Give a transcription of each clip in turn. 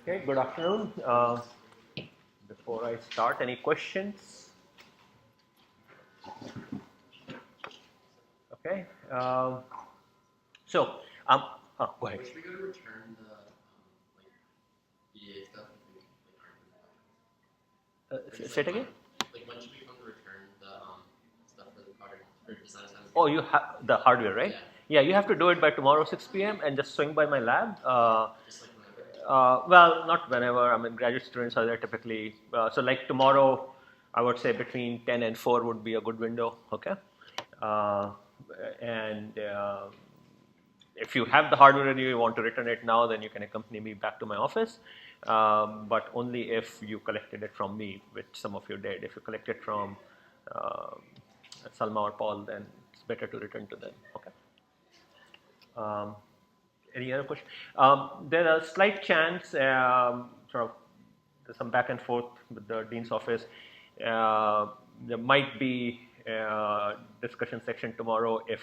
Okay, good afternoon. Before I start, any questions? Okay. So, go ahead. When should we go to return the like EDA stuff? Say it again. Like when should we come to return the stuff for the product for design science? Oh, you have the hardware, right? Yeah. Yeah, you have to do it by tomorrow 6 p.m. and just swing by my lab. Just like whenever. Well, not whenever. I mean, graduate students are there typically. So, like tomorrow, I would say between 10 and 4 would be a good window. Okay. Uh, and if you have the hardware and you want to return it now, then you can accompany me back to my office. But only if you collected it from me, which some of you did. If you collect it from uh, Salma or Paul, then it's better to return to them. Okay. Um, any other question? There are slight chance, sort of, there's some back and forth with the dean's office. There might be a discussion section tomorrow if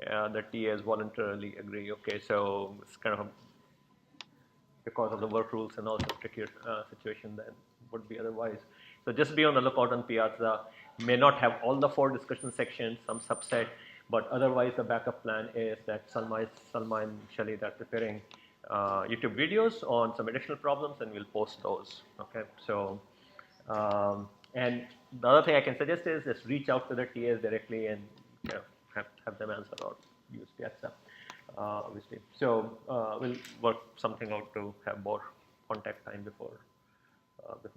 the TAs voluntarily agree. Okay, so it's kind of because of the work rules and also trickier situation than would be otherwise. So just be on the lookout on Piazza. May not have all the 4 discussion sections, some subset, but otherwise the backup plan is that Salma and Shelly are preparing YouTube videos on some additional problems and we'll post those. Okay, so and the other thing I can suggest is just reach out to the TAs directly and have them answer or use Piazza. Obviously. So we'll work something out to have more contact time before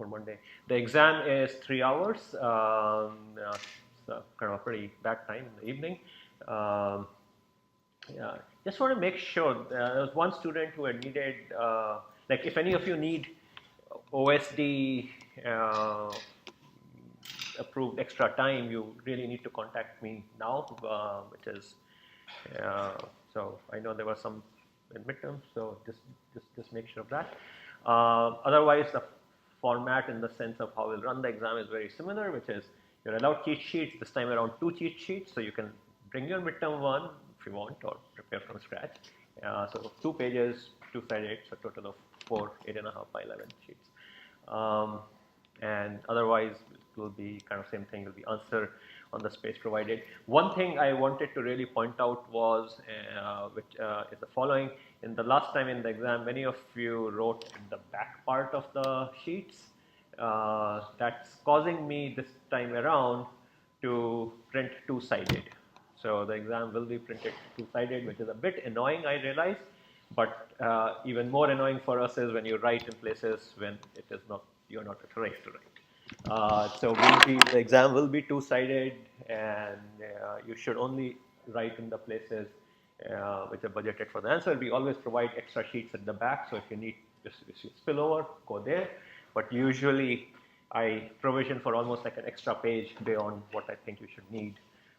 Monday. The exam is 3 hours. So kind of a pretty bad time in the evening. Yeah, just want to make sure. There was one student who had needed, like, if any of you need OSD approved extra time, you really need to contact me now, which is so I know there were some in midterm, so just make sure of that. Otherwise, the format in the sense of how we'll run the exam is very similar, which is you're allowed cheat sheets, this time around 2 cheat sheets, so you can bring your midterm one if you want or prepare from scratch. So 2 pages, 2-sided, so total of 4, 8.5 by 11 sheets. And otherwise it will be kind of same thing, will be answer on the space provided. One thing I wanted to really point out was, which is the following. In the last time in the exam, many of you wrote in the back part of the sheets. That's causing me this time around to print 2-sided. So the exam will be printed 2-sided, which is a bit annoying, I realize. But even more annoying for us is when you write in places when it is not, you're not authorized to write. So the exam will be 2-sided, and you should only write in the places which are budgeted for the answer. We always provide extra sheets at the back, so if you need, if you spill over, go there. But usually I provision for almost like an extra page beyond what I think you should need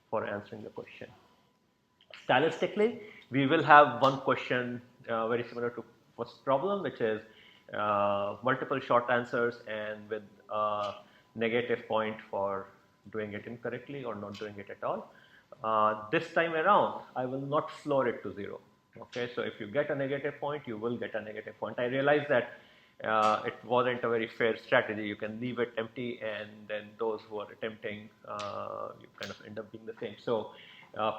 for answering the question. Stylistically, we will have one question very similar to first problem, which is multiple short answers and with a negative point for doing it incorrectly or not doing it at all. This time around, I will not floor it to 0. Okay, so if you get a negative point, you will get a negative point. I realize that it wasn't a very fair strategy. You can leave it empty, and then those who are attempting, you kind of end up being the same. So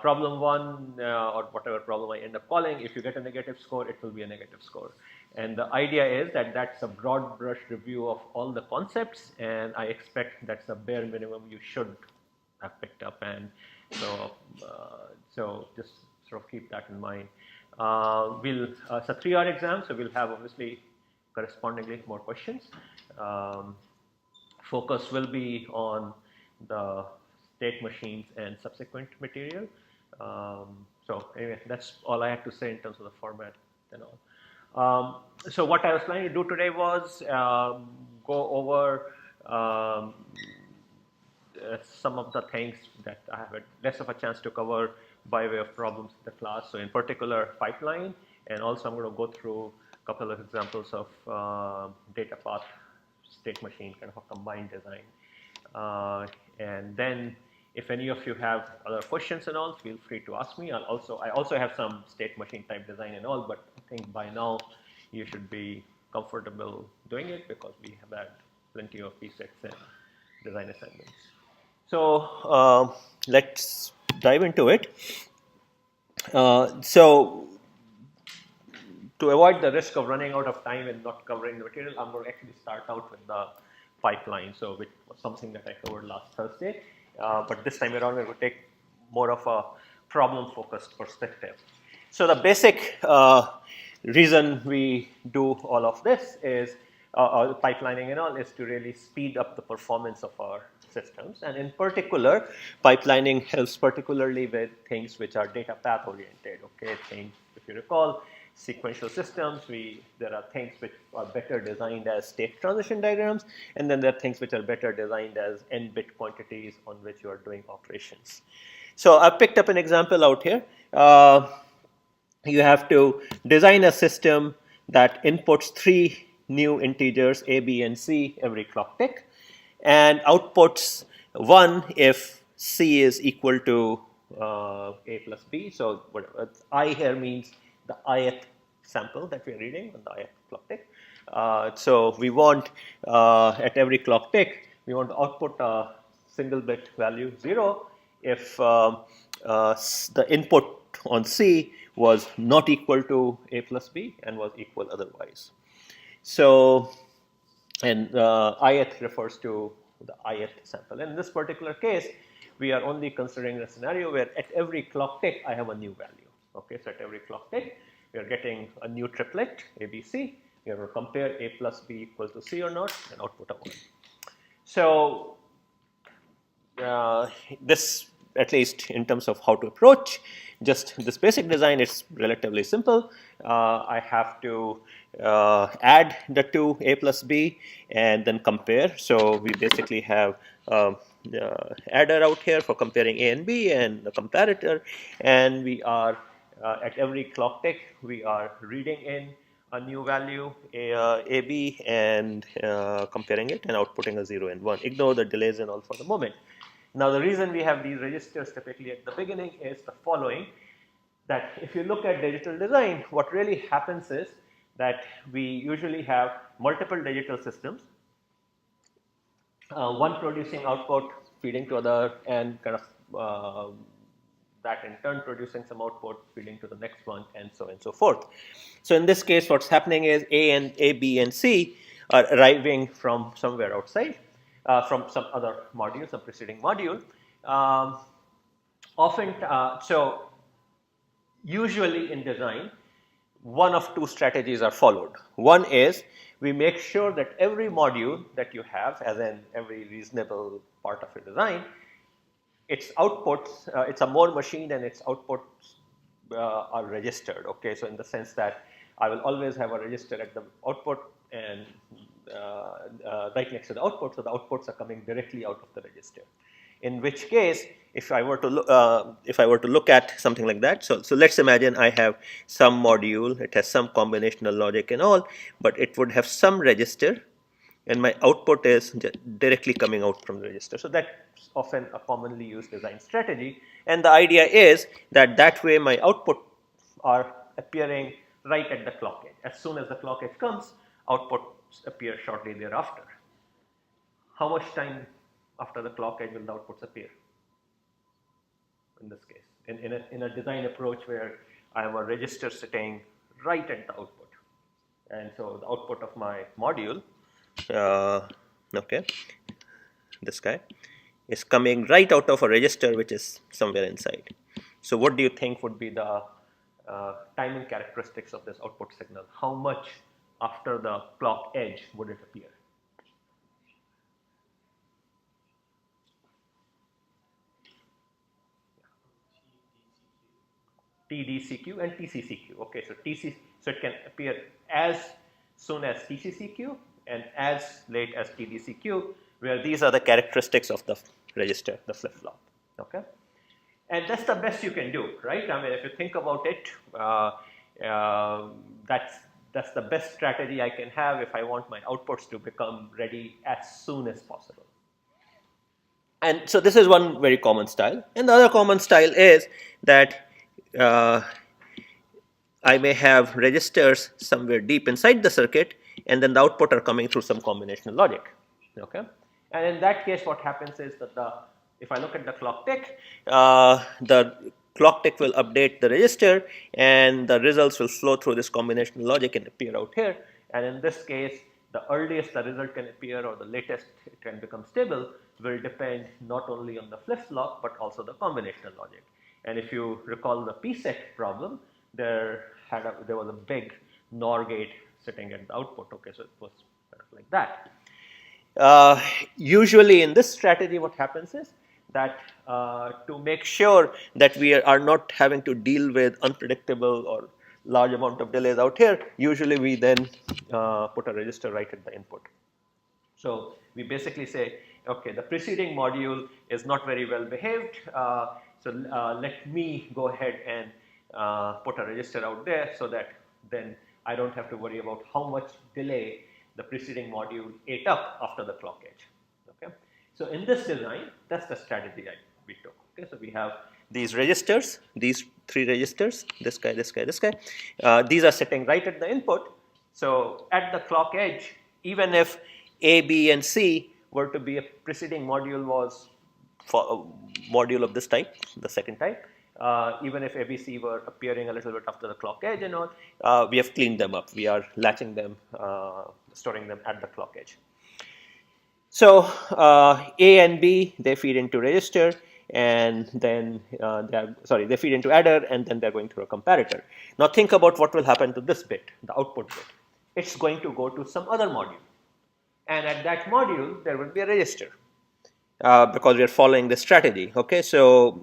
problem 1 or whatever problem I end up calling, if you get a negative score, it will be a negative score. And the idea is that that's a broad brush review of all the concepts, and I expect that's a bare minimum you should have picked up. And so just sort of keep that in mind. It's a 3-hour exam, so we'll have obviously correspondingly more questions. Focus will be on the state machines and subsequent material. So anyway, that's all I had to say in terms of the format and all. So what I was planning to do today was go over some of the things that I have less of a chance to cover by way of problems in the class. So in particular, pipeline, and also I'm going to go through a couple of examples of Datapath state machine, kind of a combined design. And then if any of you have other questions and all, feel free to ask me. I also have some state machine type design and all, but I think by now you should be comfortable doing it because we have had plenty of P6 and design assignments. So let's dive into it. So to avoid the risk of running out of time and not covering the material, I'm going to actually start out with the pipeline, so which was something that I covered last Thursday. But this time around, we're going to take more of a problem-focused perspective. So the basic reason we do all of this is pipelining and all is to really speed up the performance of our systems. And in particular, pipelining helps particularly with things which are data path oriented. Okay, things, if you recall, sequential systems, there are things which are better designed as state transition diagrams, and then there are things which are better designed as n-bit quantities on which you are doing operations. So I've picked up an example out here. You have to design a system that inputs 3 new integers a, b, and c every clock tick, and outputs 1 if c is equal to a plus b. So whatever I here means the ith sample that we are reading on the ith clock tick. So we want at every clock tick we want to output a single bit value 0 if the input on C was not equal to a plus b and was equal otherwise. So, and ith refers to the ith sample. And in this particular case, we are only considering a scenario where at every clock tick I have a new value. Okay, so at every clock tick we are getting a new triplet ABC. We are going to compare a plus b equals to c or not and output a 1. So this, at least in terms of how to approach just this basic design, it's relatively simple. I have to add the two a plus b and then compare. So we basically have adder out here for comparing a and b and the comparator, and we are at every clock tick we are reading in a new value ab and comparing it and outputting a 0 and 1. Ignore the delays and all for the moment. Now the reason we have these registers typically at the beginning is the following, that if you look at digital design, what really happens is that we usually have multiple digital systems, one producing output feeding to other and kind of that in turn producing some output feeding to the next one and so on and so forth. So in this case what's happening is A, B and C are arriving from somewhere outside. From some other module, some preceding module. So usually in design, one of two strategies are followed. One is we make sure that every module that you have, as in every reasonable part of your design, its outputs, it's a Moore machine and its outputs are registered. Okay, so in the sense that I will always have a register at the output and right next to the output, so the outputs are coming directly out of the register. In which case, if I were to look at something like that, so let's imagine I have some module, it has some combinational logic and all, but it would have some register, and my output is directly coming out from the register. So that's often a commonly used design strategy, and the idea is that way my output are appearing right at the clock edge. As soon as the clock edge comes, outputs appear shortly thereafter. How much time after the clock edge will the outputs appear? In this case, in a design approach where I have a register sitting right at the output, and so the output of my module, okay, this guy is coming right out of a register which is somewhere inside. So what do you think would be the timing characteristics of this output signal? How much after the clock edge would it appear? TDCQ and TCCQ. Okay, so it can appear as soon as TCCQ and as late as TDCQ, where these are the characteristics of the register, the flip-flop. Okay, and that's the best you can do, right? I mean, if you think about it, that's the best strategy I can have if I want my outputs to become ready as soon as possible. And so this is one very common style. And the other common style is that I may have registers somewhere deep inside the circuit, and then the output are coming through some combinational logic. Okay, and in that case, what happens is that if I look at the clock tick, the clock tick will update the register, and the results will flow through this combinational logic and appear out here. And in this case, the earliest the result can appear or the latest it can become stable will depend not only on the flip-flop but also the combinational logic. And if you recall the PSET problem, there was a big NOR gate sitting at the output. Okay, so it was kind of like that. Usually in this strategy, what happens is that to make sure that we are not having to deal with unpredictable or large amount of delays out here, usually we then put a register right at the input. So we basically say, okay, the preceding module is not very well behaved, so let me go ahead and put a register out there so that then I don't have to worry about how much delay the preceding module ate up after the clock edge. Okay, so in this design, that's the strategy we took. Okay, so we have these registers, these three registers, this guy, this guy, this guy. These are sitting right at the input. So at the clock edge, even if A, B, and C were to be a preceding module was for a module of this type, the second type, even if ABC were appearing a little bit after the clock edge and all, we have cleaned them up. We are latching them, storing them at the clock edge. So A and B, they feed into register, and then they feed into adder, and then they're going through a comparator. Now think about what will happen to this bit, the output bit. It's going to go to some other module, and at that module there will be a register because we are following this strategy. Okay, so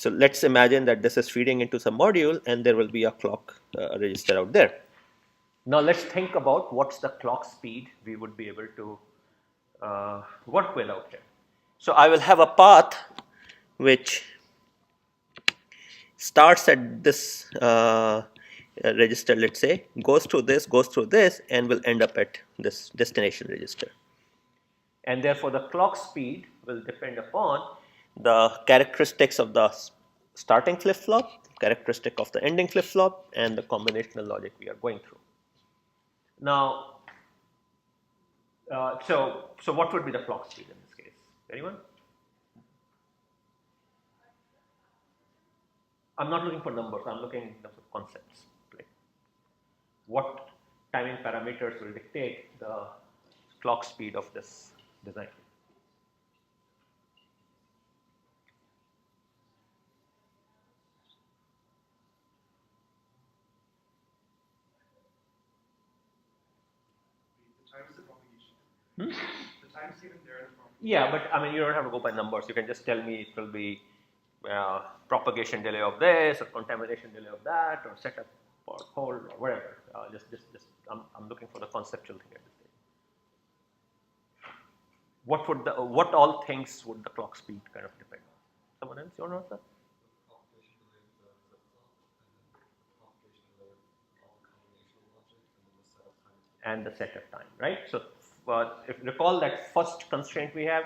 let's imagine that this is feeding into some module, and there will be a clock register out there. Now let's think about what's the clock speed we would be able to work with out here. So I will have a path which starts at this register, let's say, goes through this, and will end up at this destination register. And therefore the clock speed will depend upon the characteristics of the starting flip-flop, characteristic of the ending flip-flop, and the combinational logic we are going through. Now, so what would be the clock speed in this case? Anyone? I'm not looking for numbers. I'm looking in terms of concepts. Like what timing parameters will dictate the clock speed of this design? The time given there. Yeah, but I mean, you don't have to go by numbers. You can just tell me it will be propagation delay of this, or contamination delay of that, or setup or hold, or whatever. I'm looking for the conceptual thing at this stage. What all things would the clock speed kind of depend on? Someone else, you want to answer? And the setup time, right? So if you recall that first constraint we have,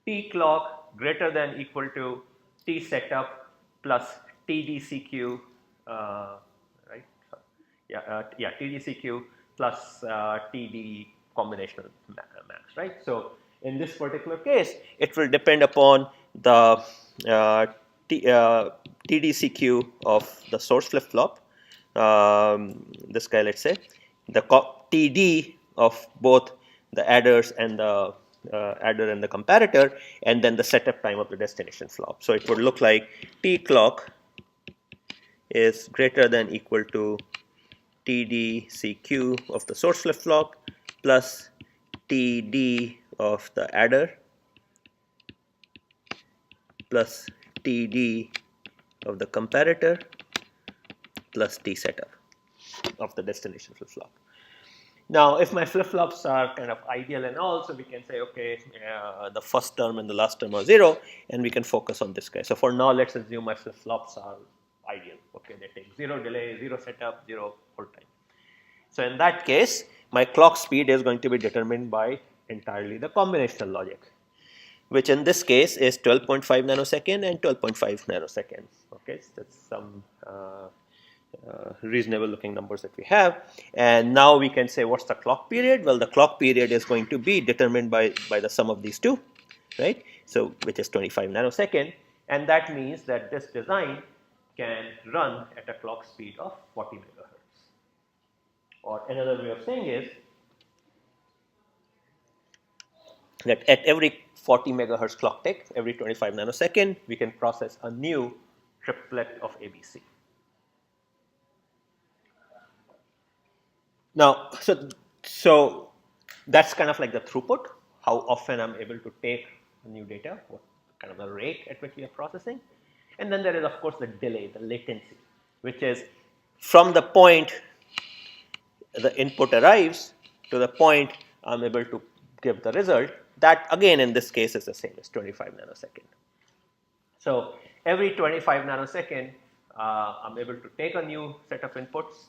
T clock greater than equal to T setup plus TDCQ, right? TDCQ plus TD combinational max, right? So in this particular case, it will depend upon the TDCQ of the source flip-flop, this guy, let's say, the TD of both the adders and the adder and the comparator, and then the setup time of the destination flop. So it would look like T clock is greater than equal to TDCQ of the source flip-flop plus TD of the adder plus TD of the comparator plus T setup of the destination flip-flop. Now, if my flip-flops are kind of ideal and all, so we can say, okay, the first term and the last term are 0, and we can focus on this guy. So for now, let's assume my flip-flops are ideal. Okay, they take 0 delay, 0 setup, 0 hold time. So in that case, my clock speed is going to be determined by entirely the combinational logic, which in this case is 12.5 nanosecond and 12.5 nanoseconds. Okay, so that's some reasonable looking numbers that we have. And now we can say what's the clock period? Well, the clock period is going to be determined by the sum of these two, right? So which is 25 nanosecond, and that means that this design can run at a clock speed of 40 megahertz. Or another way of saying is that at every 40 megahertz clock tick, every 25 nanosecond, we can process a new triplet of ABC. Now, so that's kind of like the throughput, how often I'm able to take new data, what kind of the rate at which we are processing. And then there is, of course, the delay, the latency, which is from the point the input arrives to the point I'm able to give the result. That, again, in this case is the same as 25 nanosecond. So every 25 nanosecond, I'm able to take a new set of inputs,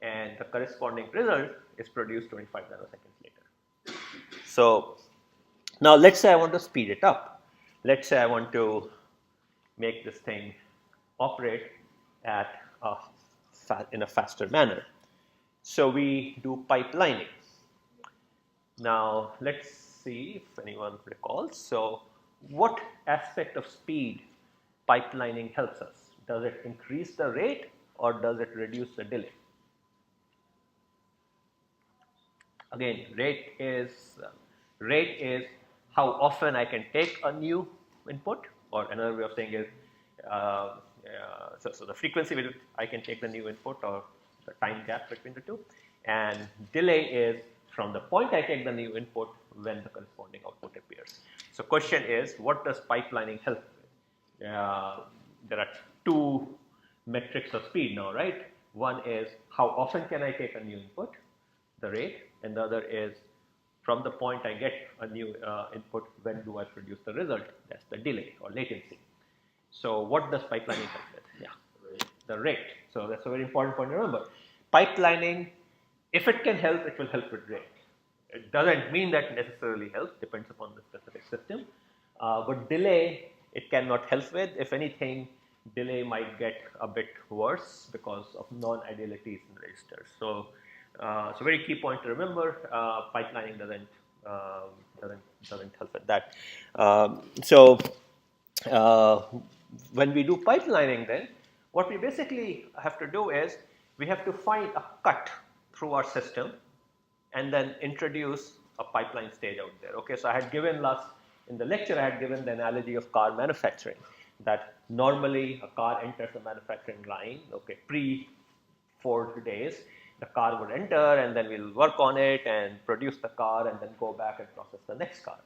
and the corresponding result is produced 25 nanoseconds later. So now let's say I want to speed it up. Let's say I want to make this thing operate at in a faster manner. So we do pipelining. Now let's see if anyone recalls. So what aspect of speed pipelining helps us? Does it increase the rate or does it reduce the delay? Again, rate is how often I can take a new input, or another way of saying is so the frequency with which I can take the new input, or the time gap between the two, and delay is from the point I take the new input when the corresponding output appears. So question is, what does pipelining help with? There are two metrics of speed now, right? One is how often can I take a new input, the rate, and the other is from the point I get a new input, when do I produce the result? That's the delay or latency. So what does pipelining help with? Yeah, the rate. So that's a very important point to remember. Pipelining, if it can help, it will help with rate. It doesn't mean that necessarily helps, depends upon the specific system. But delay, it cannot help with. If anything, delay might get a bit worse because of non-idealities in the registers. So, so very key point to remember. Pipelining doesn't help with that. So when we do pipelining, then what we basically have to do is we have to find a cut through our system and then introduce a pipeline stage out there. Okay, so I had given in the lecture, I had given the analogy of car manufacturing, that normally a car enters a manufacturing line, okay, pre 4 days, the car would enter and then we'll work on it and produce the car and then go back and process the next car.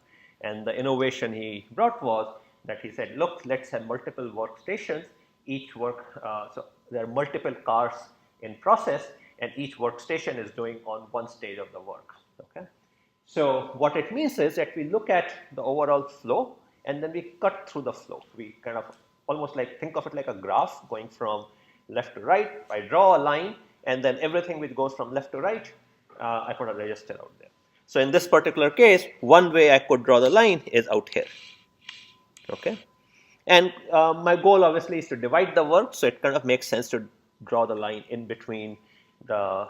And the innovation he brought was that he said, look, let's have multiple workstations, so there are multiple cars in process and each workstation is doing on one stage of the work, okay? So what it means is that we look at the overall flow and then we cut through the flow. We kind of almost like think of it like a graph going from left to right. I draw a line and then everything which goes from left to right, I put a register out there. So in this particular case, one way I could draw the line is out here, okay? And my goal obviously is to divide the work, so it kind of makes sense to draw the line in between the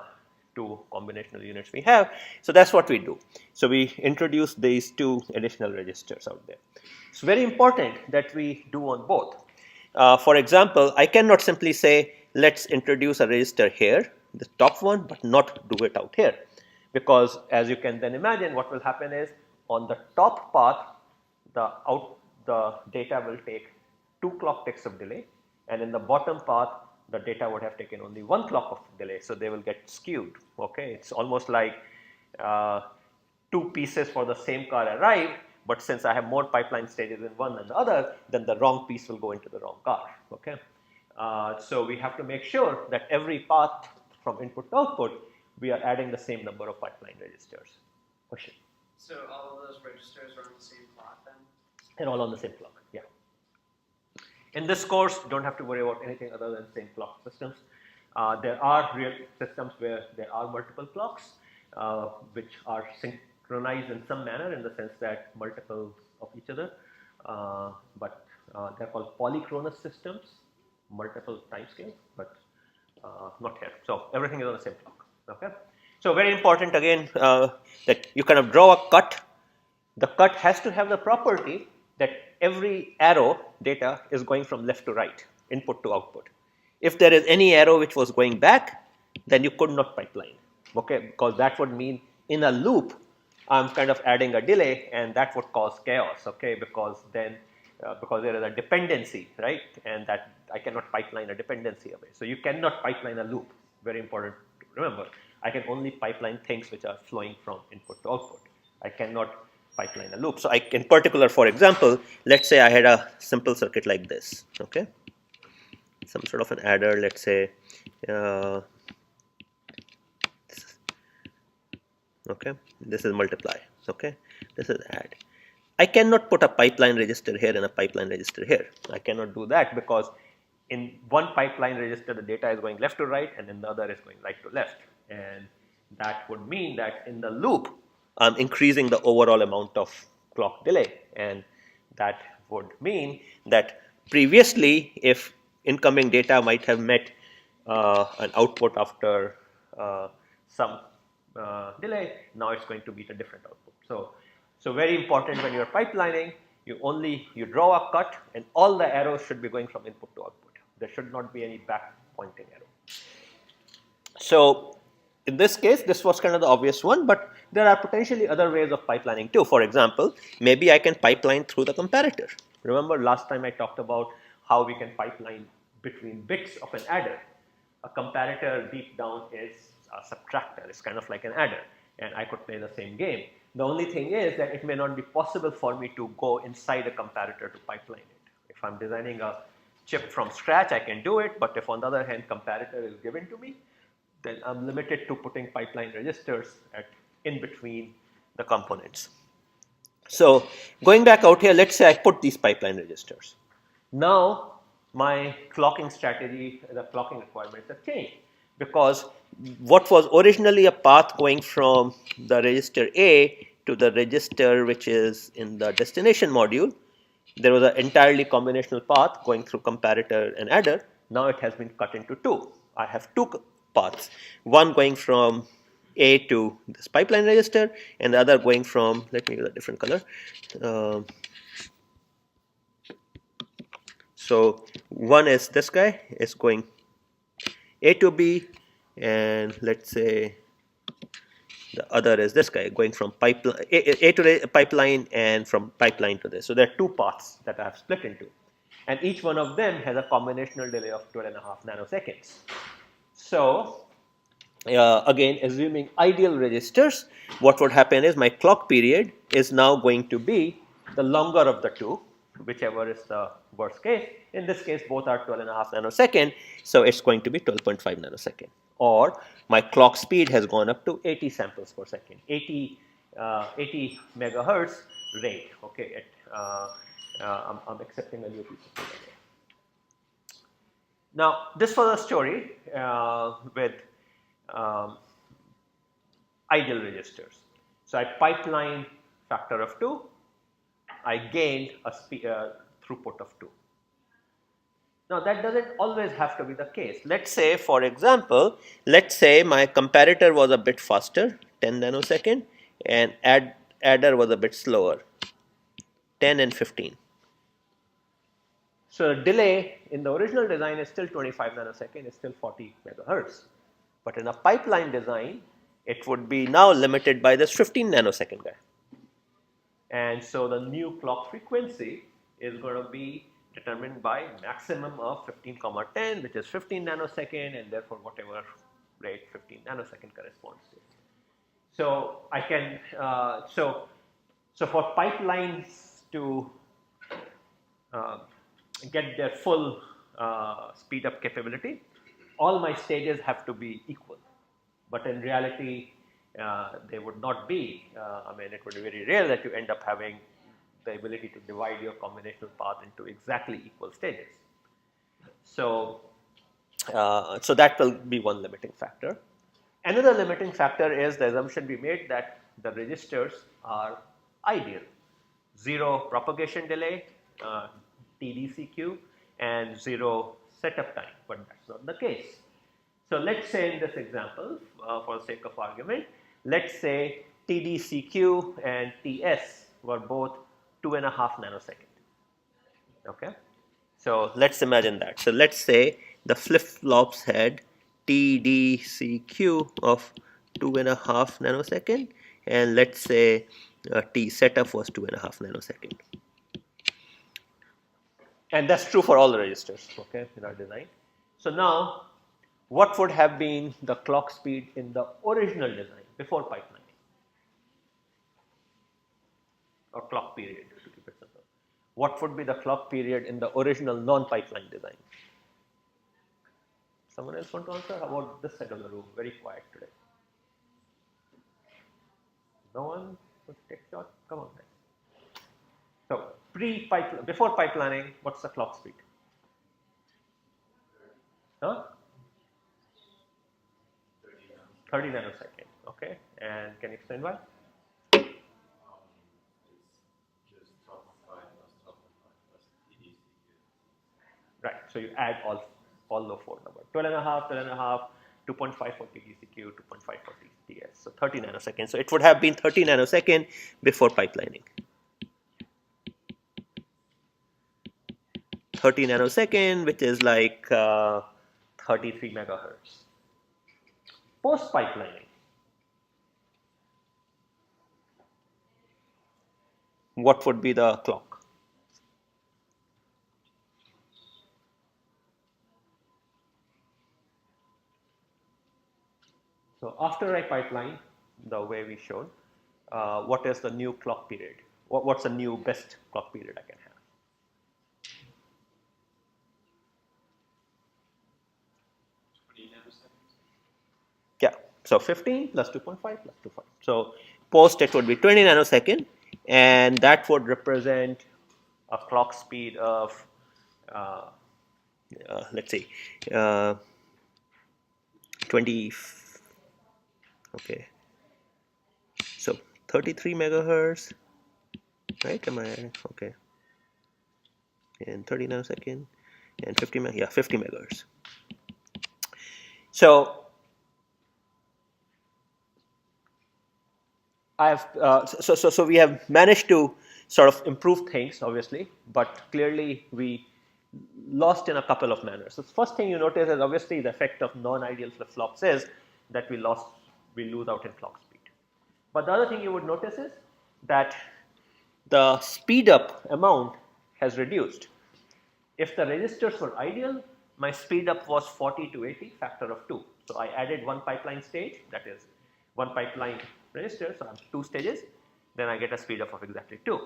two combinational units we have. So that's what we do. So we introduce these two additional registers out there. It's very important that we do on both. For example, I cannot simply say, let's introduce a register here, the top one, but not do it out here. Because as you can then imagine, what will happen is on the top path, the data will take 2 clock ticks of delay, and in the bottom path, the data would have taken only 1 clock of delay, so they will get skewed. Okay, it's almost like 2 pieces for the same car arrived, but since I have more pipeline stages in one than the other, then the wrong piece will go into the wrong car. Okay, so we have to make sure that every path from input to output, we are adding the same number of pipeline registers. Question? So all of those registers are on the same clock then? They're all on the same clock, yeah. In this course, don't have to worry about anything other than same clock systems. There are real systems where there are multiple clocks, which are synchronized in some manner in the sense that multiples of each other, but they're called polychronous systems, multiple timescales, but not here. So everything is on the same clock. Okay. So very important again that you kind of draw a cut. The cut has to have the property that every arrow data is going from left to right, input to output. If there is any arrow which was going back, then you could not pipeline. Okay, because that would mean in a loop, I'm kind of adding a delay, and that would cause chaos. Okay, because then because there is a dependency, right? And that I cannot pipeline a dependency away. So you cannot pipeline a loop. Very important to remember. I can only pipeline things which are flowing from input to output. I cannot pipeline a loop. So I, in particular, for example, let's say I had a simple circuit like this. Okay, some sort of an adder. Let's say. Okay, this is multiply. Okay, this is add. I cannot put a pipeline register here and a pipeline register here. I cannot do that because in one pipeline register the data is going left to right and in the other is going right to left, and that would mean that in the loop I'm increasing the overall amount of clock delay, and that would mean that previously if incoming data might have met an output after some delay, now it's going to be a different output. So very important when you're pipelining, you draw a cut and all the arrows should be going from input to output. There should not be any back pointing arrow. So in this case, this was kind of the obvious one, but there are potentially other ways of pipelining too. For example, maybe I can pipeline through the comparator. Remember last time I talked about how we can pipeline between bits of an adder. A comparator deep down is a subtractor. It's kind of like an adder, and I could play the same game. The only thing is that it may not be possible for me to go inside a comparator to pipeline it. If I'm designing a chip from scratch, I can do it, but if on the other hand comparator is given to me, then I'm limited to putting pipeline registers in between the components. So going back out here, let's say I put these pipeline registers. Now my clocking strategy, the clocking requirements have changed, because what was originally a path going from the register A to the register which is in the destination module, there was an entirely combinational path going through comparator and adder. Now it has been cut into two. I have two paths, one going from A to this pipeline register and the other going from, let me use a different color. So one is this guy is going A to B, and let's say the other is this guy going from pipeline A to the pipeline and from pipeline to this. So there are two paths that I have split into, and each one of them has a combinational delay of 12.5 nanoseconds. So again, assuming ideal registers, what would happen is my clock period is now going to be the longer of the two, whichever is the worst case. In this case, both are 12.5 nanosecond, so it's going to be 12.5 nanosecond. Or my clock speed has gone up to 80 samples per second, 80 megahertz rate. Okay, I'm accepting a new piece of data. Now, this was a story with ideal registers. So I pipelined factor of 2. I gained a throughput of 2. Now that doesn't always have to be the case. Let's say, for example, let's say my comparator was a bit faster, 10 nanosecond, and adder was a bit slower, 10 and 15. So the delay in the original design is still 25 nanosecond, is still 40 megahertz. But in a pipeline design, it would be now limited by this 15 nanosecond guy. And so the new clock frequency is going to be determined by maximum of 15,10, which is 15 nanosecond, and therefore whatever rate 15 nanosecond corresponds to. So I can so for pipelines to get their full speed up capability, all my stages have to be equal. But in reality, they would not be. I mean, it would be very rare that you end up having the ability to divide your combinational path into exactly equal stages. So, so that will be one limiting factor. Another limiting factor is the assumption we made that the registers are ideal. Zero propagation delay, TDCQ, and zero setup time, but that's not the case. So let's say in this example, for the sake of argument, let's say TDCQ and TS were both 2.5 nanosecond. Okay, so let's imagine that. So let's say the flip-flops had TDCQ of 2.5 nanosecond, and let's say T setup was 2.5 nanosecond. And that's true for all the registers, okay, in our design. So now, what would have been the clock speed in the original design before pipelining? Or clock period, to keep it simple. What would be the clock period in the original non-pipeline design? Someone else want to answer? How about this side of the room? Very quiet today. No one would take shot? Come on, guys. So, before pipelining, what's the clock speed? Huh? 30 nanosecond. Okay. And can you explain why? Right. So you add all the four numbers. 12.5, 2.5 for TDCQ, 2.5 for TS. So 30 nanoseconds. So it would have been 30 nanosecond before pipelining. 30 nanosecond, which is like 33 megahertz. Post pipelining, what would be the clock? So after I pipeline, the way we showed, what is the new clock period? What's the new best clock period I can have? Yeah, so 15 plus 2.5 plus 2.5. So post it would be 20 nanosecond, and that would represent a clock speed of, let's see, 20, okay. So 33 megahertz, right? Am I okay? And 30 nanosecond, and 50 megahertz. So so we have managed to sort of improve things, obviously, but clearly we lost in a couple of manners. So the first thing you notice is obviously the effect of non-ideal flip-flops is that we lose out in clock speed. But the other thing you would notice is that the speed up amount has reduced. If the registers were ideal, my speed up was 40 to 80, factor of 2. So I added one pipeline stage, that is one pipeline register, so I have 2 stages, then I get a speed up of exactly 2.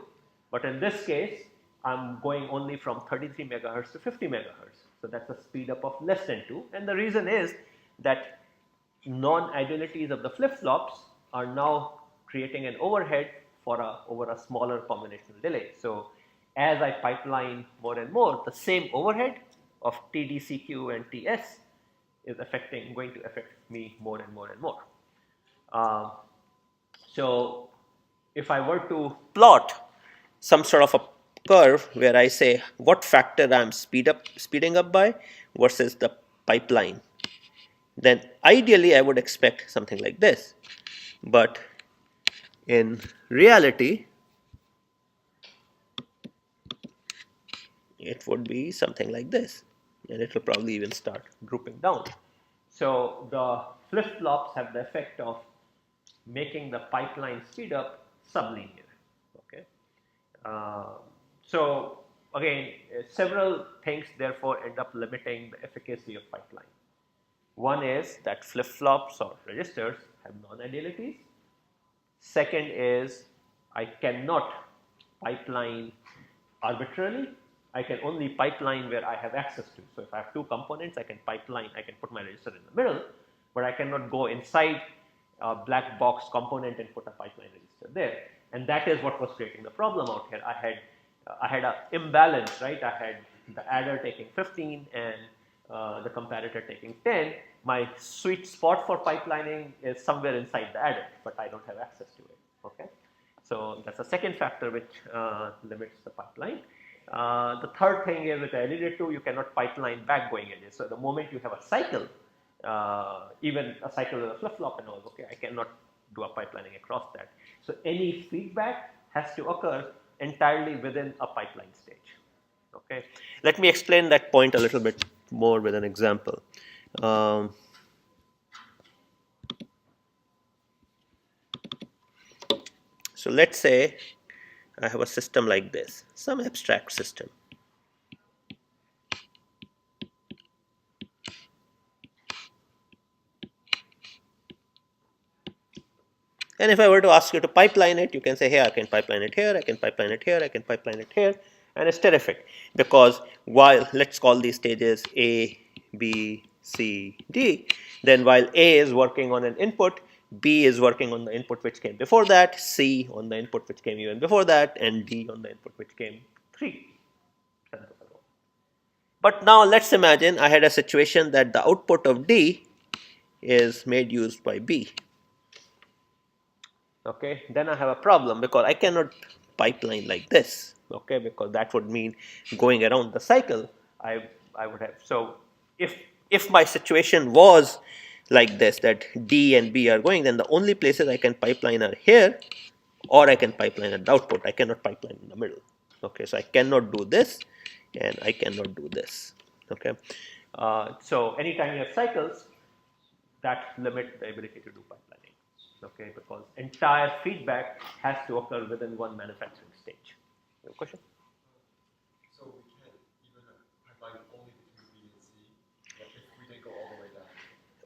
But in this case, I'm going only from 33 megahertz to 50 megahertz. So that's a speed up of less than 2. And the reason is that non-idealities of the flip-flops are now creating an overhead over a smaller combinational delay. So as I pipeline more and more, the same overhead of TDCQ and TS is going to affect me more and more and more. So if I were to plot some sort of a curve where I say what factor I'm speeding up by versus the pipeline, then ideally I would expect something like this. But in reality, it would be something like this, and it will probably even start drooping down. So the flip-flops have the effect of making the pipeline speed up sublinear. Okay. So again, several things therefore end up limiting the efficacy of pipeline. One is that flip-flops or registers have non-idealities. Second is I cannot pipeline arbitrarily. I can only pipeline where I have access to. So if I have 2 components, I can pipeline, I can put my register in the middle, but I cannot go inside a black box component and put a pipeline register there. And that is what was creating the problem out here. I had an imbalance, right? I had the adder taking 15 and the comparator taking 10. My sweet spot for pipelining is somewhere inside the adder, but I don't have access to it. Okay, so that's a second factor which limits the pipeline. The third thing is, which I alluded to, you cannot pipeline backgoing edges. So the moment you have a cycle, even a cycle with a flip-flop and all, okay, I cannot do a pipelining across that. So any feedback has to occur entirely within a pipeline stage. Okay, let me explain that point a little bit more with an example. Um, so let's say I have a system like this, some abstract system. And if I were to ask you to pipeline it, you can say, hey, I can pipeline it here, I can pipeline it here, I can pipeline it here. And it's terrific because while, let's call these stages A, B, C, D, then while A is working on an input, B is working on the input which came before that, C on the input which came even before that, and D on the input which came 3 seconds ago. But now let's imagine I had a situation that the output of D is made used by B. Okay, then I have a problem because I cannot pipeline like this. Okay, because that would mean going around the cycle. I would have, so if my situation was like this, that D and B are going, then the only places I can pipeline are here, or I can pipeline at the output. I cannot pipeline in the middle. Okay, so I cannot do this, and I cannot do this. Okay, so anytime you have cycles, that limit the ability to do pipelining. Okay, because entire feedback has to occur within one manufacturing stage. You have a question? So we can't even pipeline only between B and C. What if we didn't go all the way down?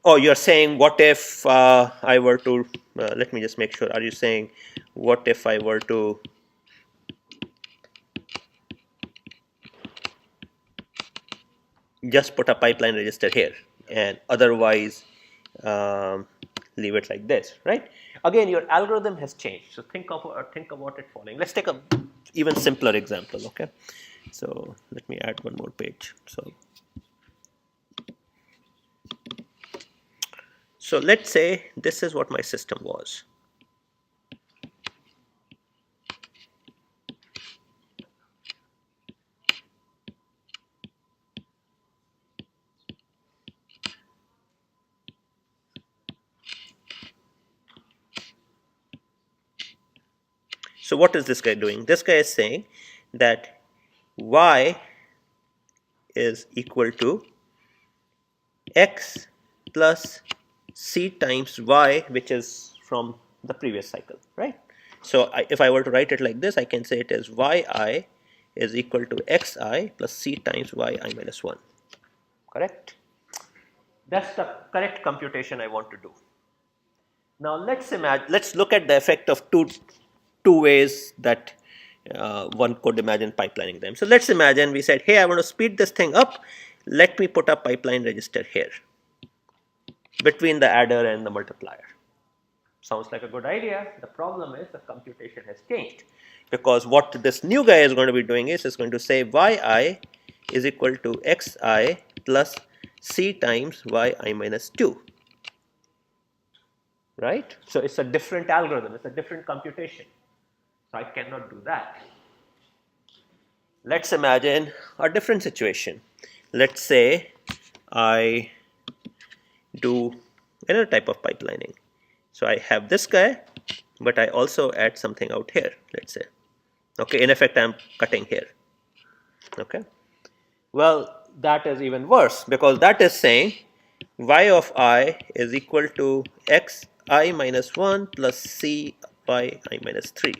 Oh, you're saying what if I were to, let me just make sure, are you saying what if I were to just put a pipeline register here and otherwise leave it like this, right? Again, your algorithm has changed. So think about it following. Let's take a even simpler example, okay? So let me add one more page. So let's say this is what my system was. So what is this guy doing? This guy is saying that y is equal to x plus c times y, which is from the previous cycle, right? So if I were to write it like this, I can say it is yi is equal to xi plus c times yi minus 1. Correct? That's the correct computation I want to do. Now let's look at the effect of two ways that one could imagine pipelining them. So let's imagine we said, hey, I want to speed this thing up. Let me put a pipeline register here between the adder and the multiplier. Sounds like a good idea. The problem is the computation has changed because what this new guy is going to be doing is it's going to say yi is equal to xi plus c times yi minus 2. Right? So it's a different algorithm, it's a different computation. So I cannot do that. Let's imagine a different situation. Let's say I do another type of pipelining. So I have this guy, but I also add something out here, let's say. Okay, in effect, I'm cutting here. Okay. Well, that is even worse because that is saying y of I is equal to x I minus 1 plus c y I minus 3.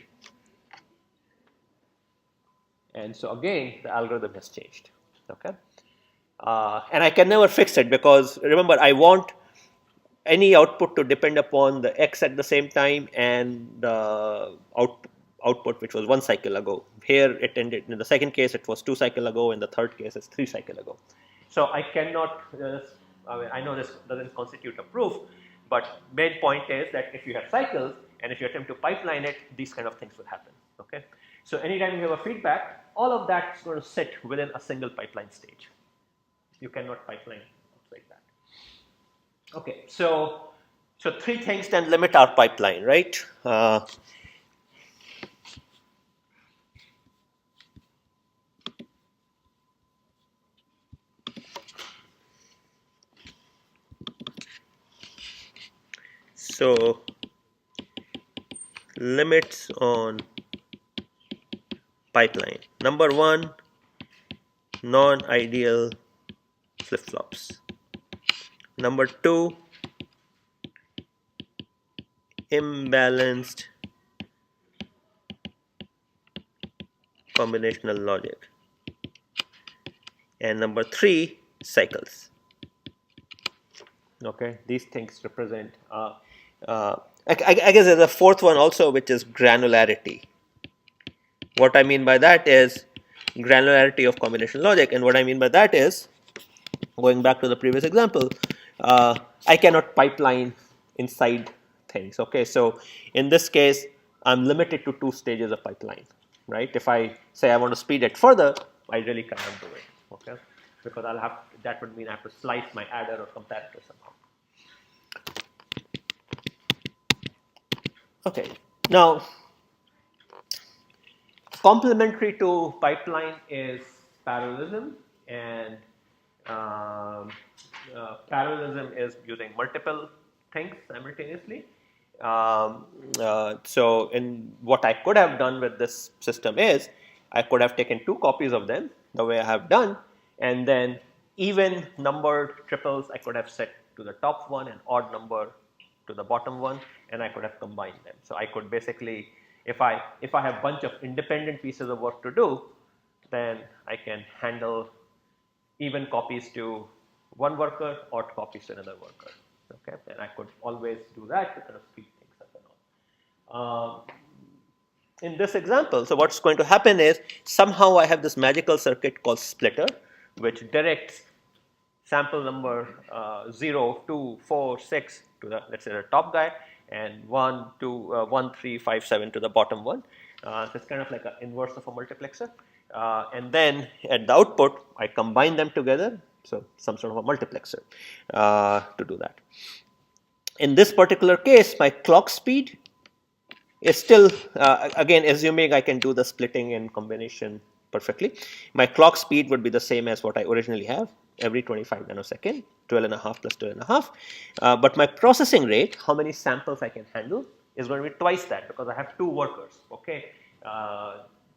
And so again, the algorithm has changed. Okay. And I can never fix it because remember, I want any output to depend upon the x at the same time and the output which was 1 cycle ago. Here it ended, in the second case it was 2 cycle ago, in the third case it's 3 cycle ago. So I cannot, I know this doesn't constitute a proof, but main point is that if you have cycles and if you attempt to pipeline it, these kind of things will happen. Okay. So anytime you have a feedback, all of that is going to sit within a single pipeline stage. You cannot pipeline like that. Okay, so three things then limit our pipeline, right? So limits on pipeline. Number one, non-ideal flip-flops. Number two, imbalanced combinational logic. And number three, cycles. Okay, these things represent. I guess there's a fourth one also, which is granularity. What I mean by that is granularity of combinational logic, and what I mean by that is, going back to the previous example, I cannot pipeline inside things. Okay, so in this case, I'm limited to two stages of pipeline, right? If I say I want to speed it further, I really cannot do it. Okay, because that would mean I have to slice my adder or comparator somehow. Okay, now complementary to pipeline is parallelism, and parallelism is using multiple things simultaneously. So in what I could have done with this system is I could have taken two copies of them the way I have done, and then even numbered triples I could have set to the top one and odd number to the bottom one, and I could have combined them. So I could basically, if I have a bunch of independent pieces of work to do, then I can handle even copies to one worker or copies to another worker. Okay, and I could always do that to kind of speed things up and all. In this example, so what's going to happen is somehow I have this magical circuit called splitter, which directs sample number 0, 2, 4, 6 to the, let's say, the top guy, and 1, 2, 1, 3, 5, 7 to the bottom one. So it's kind of like an inverse of a multiplexer. And then at the output, I combine them together, so some sort of a multiplexer to do that. In this particular case, my clock speed is still, again, assuming I can do the splitting and combination perfectly, my clock speed would be the same as what I originally have, every 25 nanosecond, 12.5 plus 12.5. But my processing rate, how many samples I can handle, is going to be twice that because I have two workers. Okay,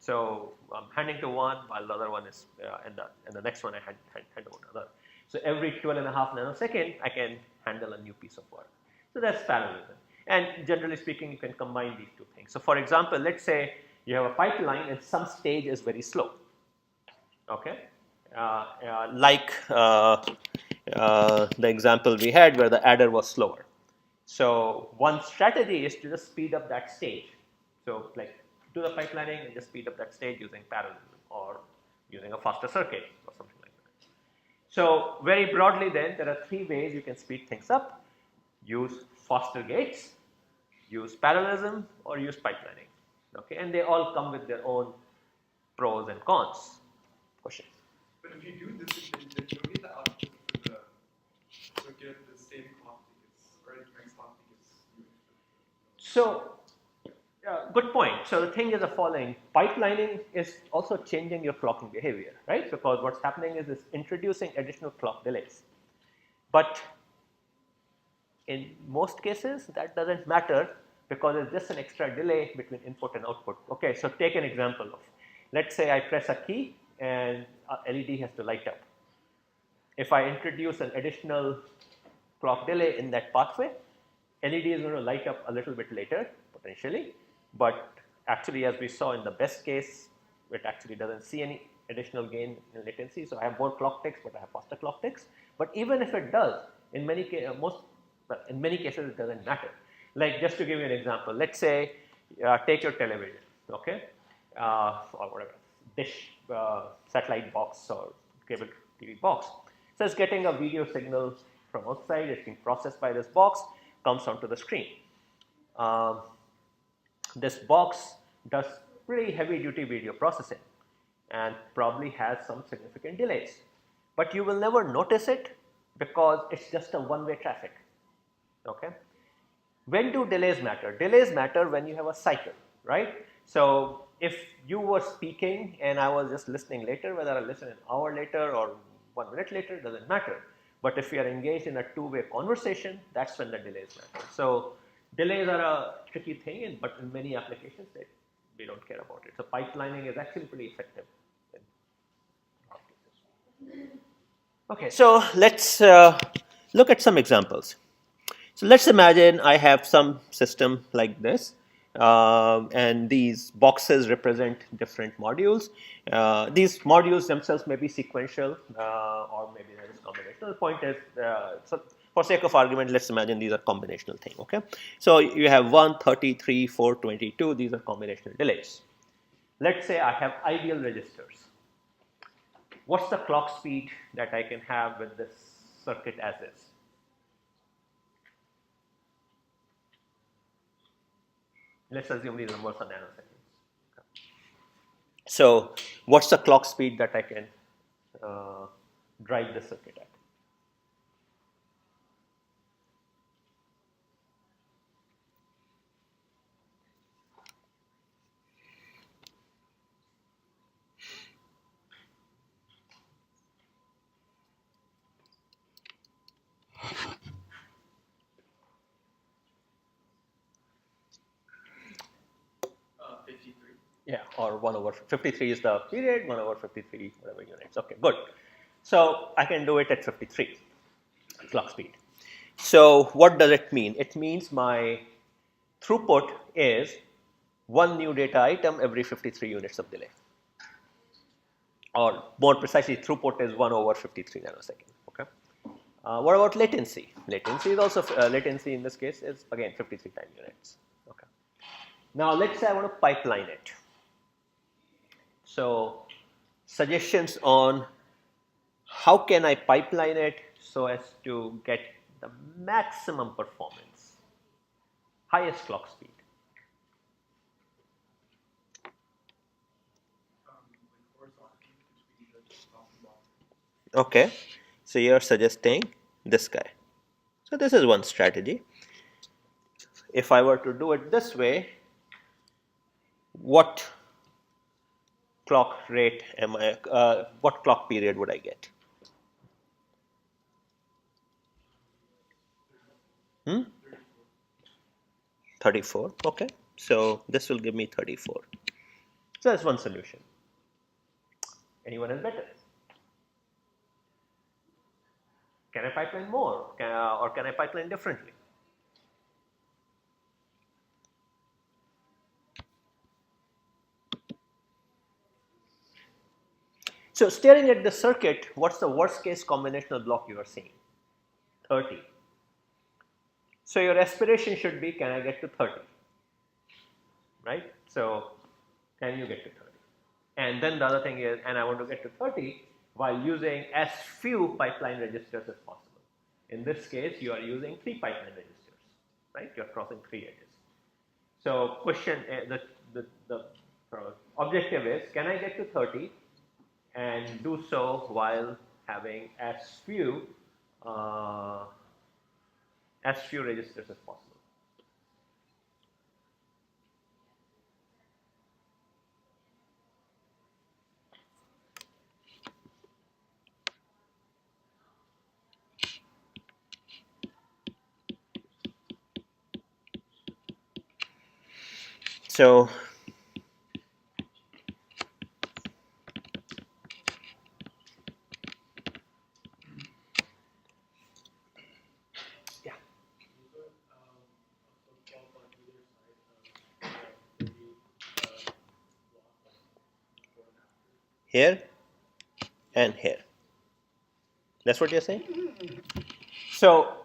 so I'm handing to one while the other one is, and the next one I hand over to another. So every 12.5 nanosecond, I can handle a new piece of work. So that's parallelism. And generally speaking, you can combine these two things. So for example, let's say you have a pipeline and some stage is very slow. Okay, like the example we had where the adder was slower. So one strategy is to just speed up that stage. So like do the pipelining and just speed up that stage using parallelism or using a faster circuit or something like that. So very broadly then, there are three ways you can speed things up. Use faster gates, use parallelism, or use pipelining. Okay, and they all come with their own pros and cons. Questions? But if you do this, then you'll get the output for the, so get the same clock tickets, or increased clock tickets. So, good point. So the thing is the following: pipelining is also changing your clocking behavior, right? Because what's happening is it's introducing additional clock delays. But in most cases, that doesn't matter because it's just an extra delay between input and output. Okay, so take an example of, let's say I press a key and a LED has to light up. If I introduce an additional clock delay in that pathway, LED is going to light up a little bit later, potentially, but actually, as we saw in the best case, it actually doesn't see any additional gain in latency. So I have more clock ticks, but I have faster clock ticks. But even if it does, in many cases, in many cases, it doesn't matter. Like just to give you an example, let's say take your television, okay, or whatever, dish, satellite box or cable TV box. So it's getting a video signal from outside. It's being processed by this box, comes onto the screen. This box does pretty heavy duty video processing and probably has some significant delays. But you will never notice it because it's just a one-way traffic. Okay. When do delays matter? Delays matter when you have a cycle, right? So if you were speaking and I was just listening later, whether I listen an hour later or 1 minute later, doesn't matter. But if you are engaged in a two-way conversation, that's when the delays matter. So Delays are a tricky thing, but in many applications we don't care about it. So pipelining is actually pretty effective. Okay, so let's look at some examples. So let's imagine I have some system like this, and these boxes represent different modules. These modules themselves may be sequential, or maybe there is combinational. The point is, so for sake of argument, let's imagine these are combinational thing. Okay, so you have 1, 33, 4, 22. These are combinational delays. Let's say I have ideal registers. What's the clock speed that I can have with this circuit as is? Let's assume these numbers are nanoseconds. Okay. So what's the clock speed that I can drive the circuit at? Yeah, or 1 over 53 is the period, 1 over 53, whatever units. Okay, good. So I can do it at 53 clock speed. So what does it mean? It means my throughput is one new data item every 53 units of delay. Or more precisely, throughput is 1 over 53 nanosecond. Okay. What about latency? Latency is also latency in this case is again 53 time units. Okay. Now let's say I want to pipeline it. So suggestions on how can I pipeline it so as to get the maximum performance, highest clock speed. Okay, so you're suggesting this guy. So this is one strategy. If I were to do it this way, what clock rate am I, what clock period would I get? 34, okay. So this will give me 34. So that's one solution. Anyone is better? Can I pipeline more? Or can I pipeline differently? So staring at the circuit, what's the worst case combinational block you are seeing? 30. So your aspiration should be, can I get to 30? Right? So can you get to 30? And then the other thing is, and I want to get to 30 while using as few pipeline registers as possible. In this case, you are using 3 pipeline registers, right? You're crossing 3 edges. So question, the objective is, can I get to 30 and do so while having as few registers as possible? So yeah. Here and here. That's what you're saying? So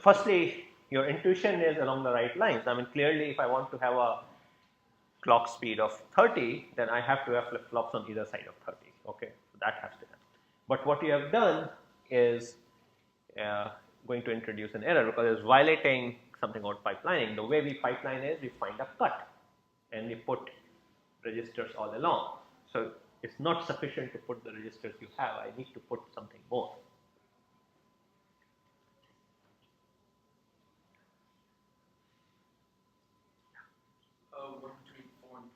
firstly, your intuition is along the right lines. I mean, clearly, if I want to have a clock speed of 30, then I have to have flip-flops on either side of 30. Okay, so that has to happen. But what you have done is going to introduce an error because it's violating something about pipelining. The way we pipeline is we find a cut and we put registers all along. So it's not sufficient to put the registers you have. I need to put something more. One between 4 and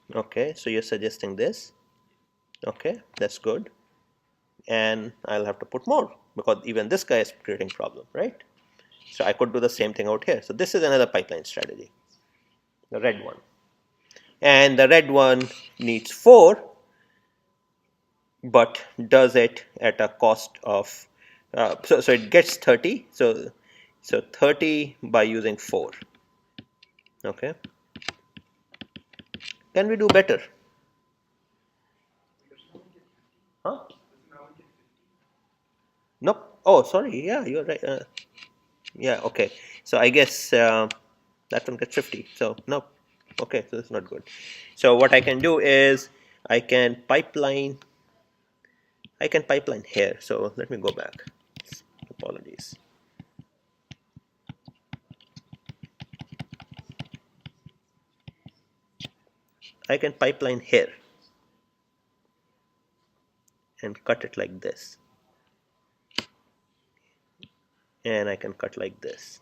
20. Okay, so you're suggesting this. Okay, that's good. And I'll have to put more. because even this guy is creating problem, right? So I could do the same thing out here. So this is another pipeline strategy, the red one. And the red one needs 4, but does it at a cost of, so it gets 30. So 30 by using 4. Okay. Can we do better? Huh? Nope. Oh, sorry. Yeah, you're right. Yeah, okay. So I guess that one gets 50. So no. Okay, so that's not good. So what I can do is I can pipeline here. So let me go back. Apologies. I can pipeline here and cut it like this. And I can cut like this.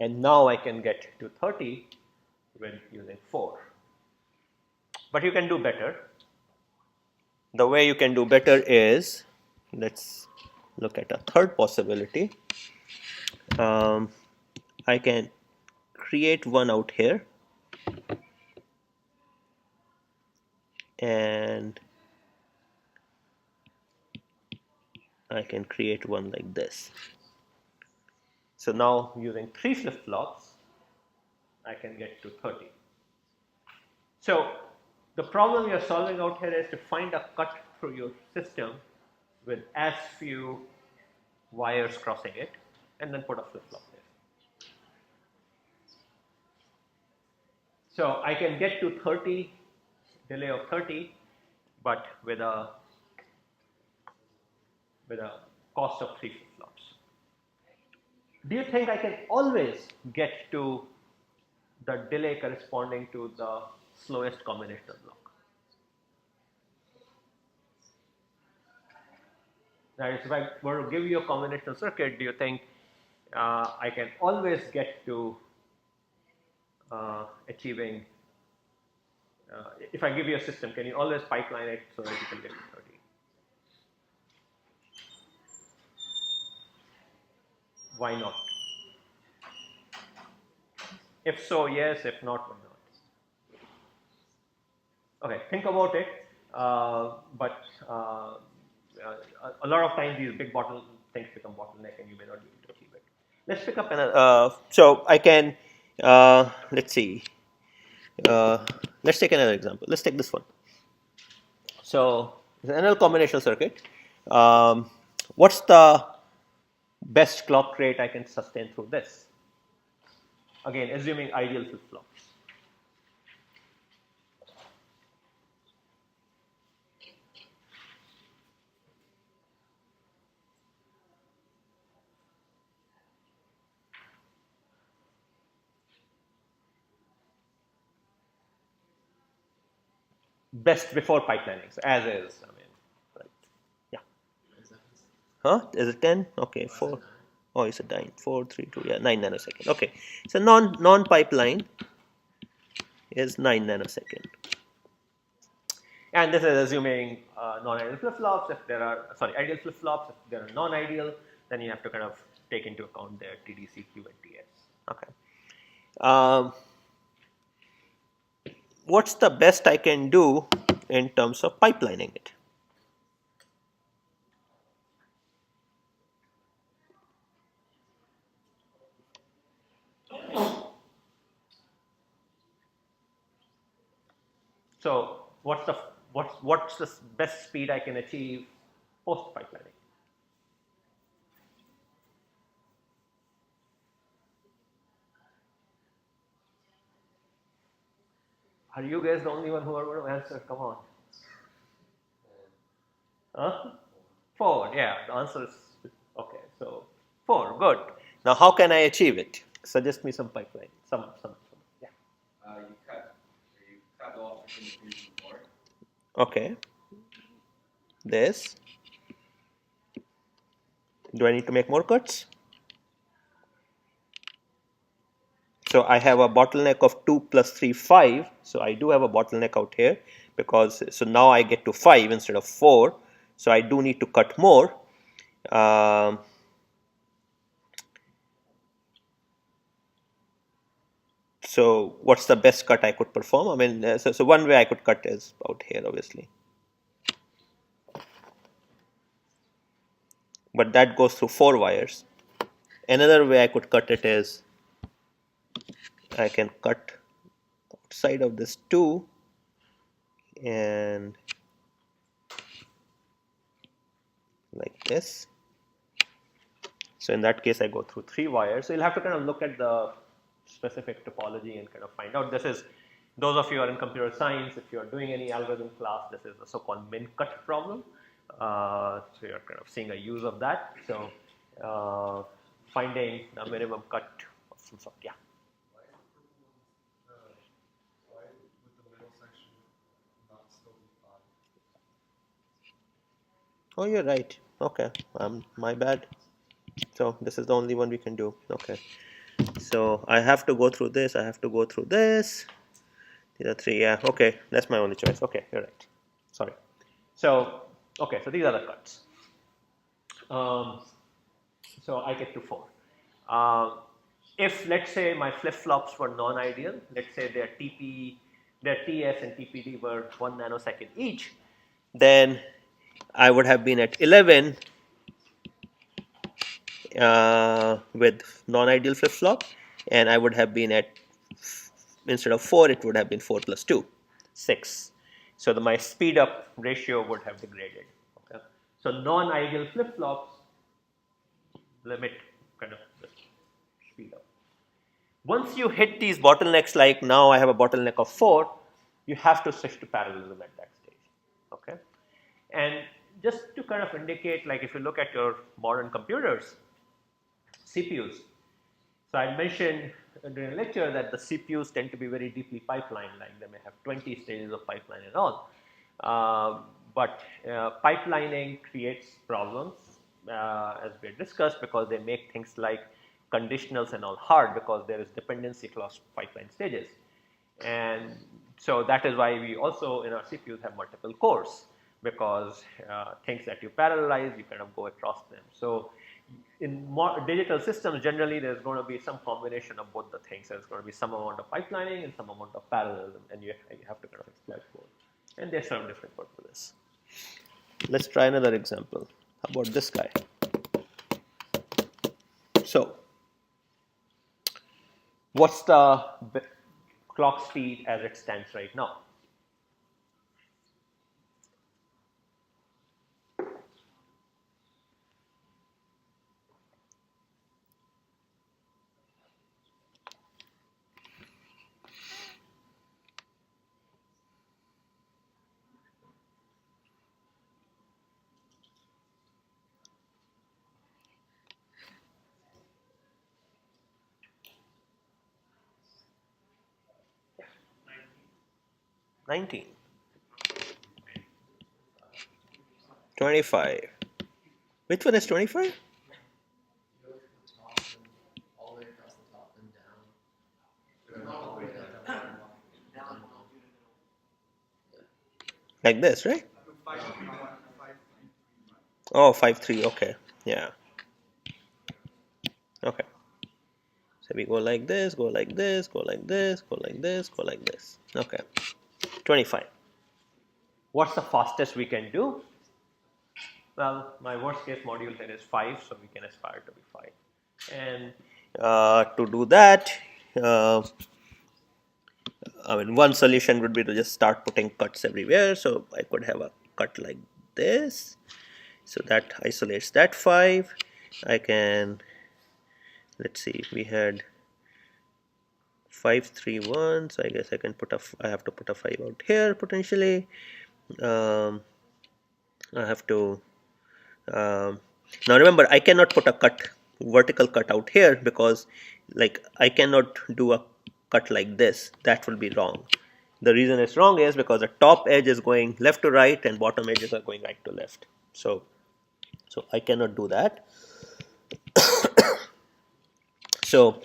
And now I can get to 30 when using 4. But you can do better. The way you can do better is, let's look at a third possibility. I can create one out here, and I can create one like this. So now using 3 flip-flops, I can get to 30. So the problem you're solving out here is to find a cut through your system with as few wires crossing it, and then put a flip-flop there. So I can get to 30, delay of 30, but with a cost of 3 flip-flops. Do you think I can always get to the delay corresponding to the slowest combinational block? That is, if I were to give you a combinational circuit, do you think I can always get to achieving, if I give you a system, can you always pipeline it so that you can get to 30? Why not? If so, yes. If not, why not? Okay, think about it. But a lot of times these big things become bottleneck, and you may not be able to achieve it. Let's pick up another. So I can. Let's see. Let's take another example. Let's take this one. So it's another combinational circuit. What's the best clock rate I can sustain through this? Again, assuming ideal flip-flops. Best before pipelining, so as is. I mean, right? Yeah. Huh? Is it 10? Okay, 4. Oh, it's a 9. 4, 3, 2. Yeah, 9 nanosecond. Okay, so non-pipeline is 9 nanosecond. And this is assuming non-ideal flip-flops. If there are, ideal flip-flops. If there are non-ideal, then you have to kind of take into account their TDC, Q, and TS. Okay. What's the best I can do in terms of pipelining it? So what's the best speed I can achieve post pipelining? Are you guys the only one who are going to answer? Come on. Huh? 4. Yeah, the answer is okay. So 4. Good. Now how can I achieve it? Suggest me some pipeline. Some. Yeah. You cut off the communication port. Okay. This. Do I need to make more cuts? So I have a bottleneck of 2 plus 3, 5. So I do have a bottleneck out here, because so now I get to 5 instead of 4. So I do need to cut more. So what's the best cut I could perform? I mean, so one way I could cut is out here, obviously. But that goes through 4 wires. Another way I could cut it is I can cut outside of this 2 and like this. So in that case, I go through 3 wires. So you'll have to kind of look at the specific topology and kind of find out. This is, those of you who are in computer science, if you are doing any algorithm class, this is the so-called min cut problem. So you're kind of seeing a use of that. So finding the minimum cut of some sort. Yeah. Why would the middle section not still be 5? Oh, you're right. Okay, my bad. So this is the only one we can do. Okay. So I have to go through this. I have to go through this. These are 3. Yeah. Okay, that's my only choice. Okay, you're right. Sorry. So okay, so these are the cuts. So I get to 4. If let's say my flip-flops were non-ideal, let's say their TS and TPD were 1 nanosecond each, then I would have been at 11 with non-ideal flip-flop, and I would have been at, instead of 4, it would have been 4 plus 2, 6. So my speed up ratio would have degraded. Okay? So non-ideal flip-flops limit kind of the speed up. Once you hit these bottlenecks, like now I have a bottleneck of 4, you have to switch to parallelism at that stage. Okay, and just to kind of indicate, like if you look at your modern computers, CPUs. So I mentioned during the lecture that the CPUs tend to be very deeply pipelined, like they may have 20 stages of pipeline and all. But pipelining creates problems, as we discussed, because they make things like conditionals and all hard, because there is dependency across pipeline stages. And so that is why we also in our CPUs have multiple cores, because things that you parallelize, you kind of go across them. So in digital systems, generally there's going to be some combination of both the things. There's going to be some amount of pipelining and some amount of parallelism, and you have to kind of exploit both. And they serve different purposes. Let's try another example. How about this guy? So, what's the clock speed as it stands right now? Yeah. 19. 25. Which one is 25? All the way across the top and down. Not all the way down. Like this, right? 5, 3, 1, 5, 3, 3, 1. Oh, 5, 3. Okay. Yeah. Okay. So we go like this, go like this, go like this, go like this, go like this. Okay. 25. What's the fastest we can do? Well, my worst case module here is 5, so we can aspire to be 5. And to do that, I mean, one solution would be to just start putting cuts everywhere. So I could have a cut like this. So that isolates that 5. I can, let's see, we had 5, 3, 1. So I guess I can put I have to put a 5 out here potentially. I have to, now remember, I cannot put a vertical cut out here, because like I cannot do a cut like this. That will be wrong. The reason it's wrong is because the top edge is going left to right and bottom edges are going right to left. So I cannot do that. So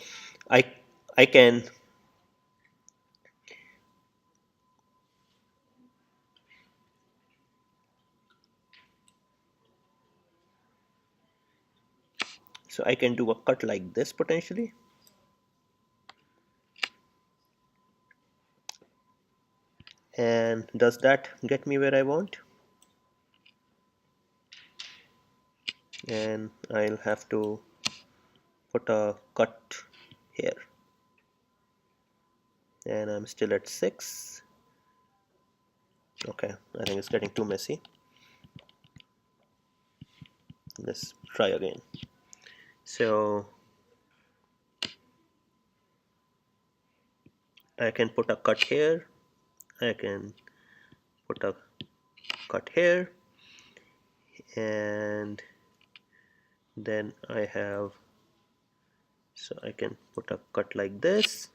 I can So I can do a cut like this potentially. And does that get me where I want? And I'll have to put a cut here. And I'm still at 6. Okay, I think it's getting too messy. Let's try again. So I can put a cut here. I can put a cut here. And then I have, so I can put a cut like this.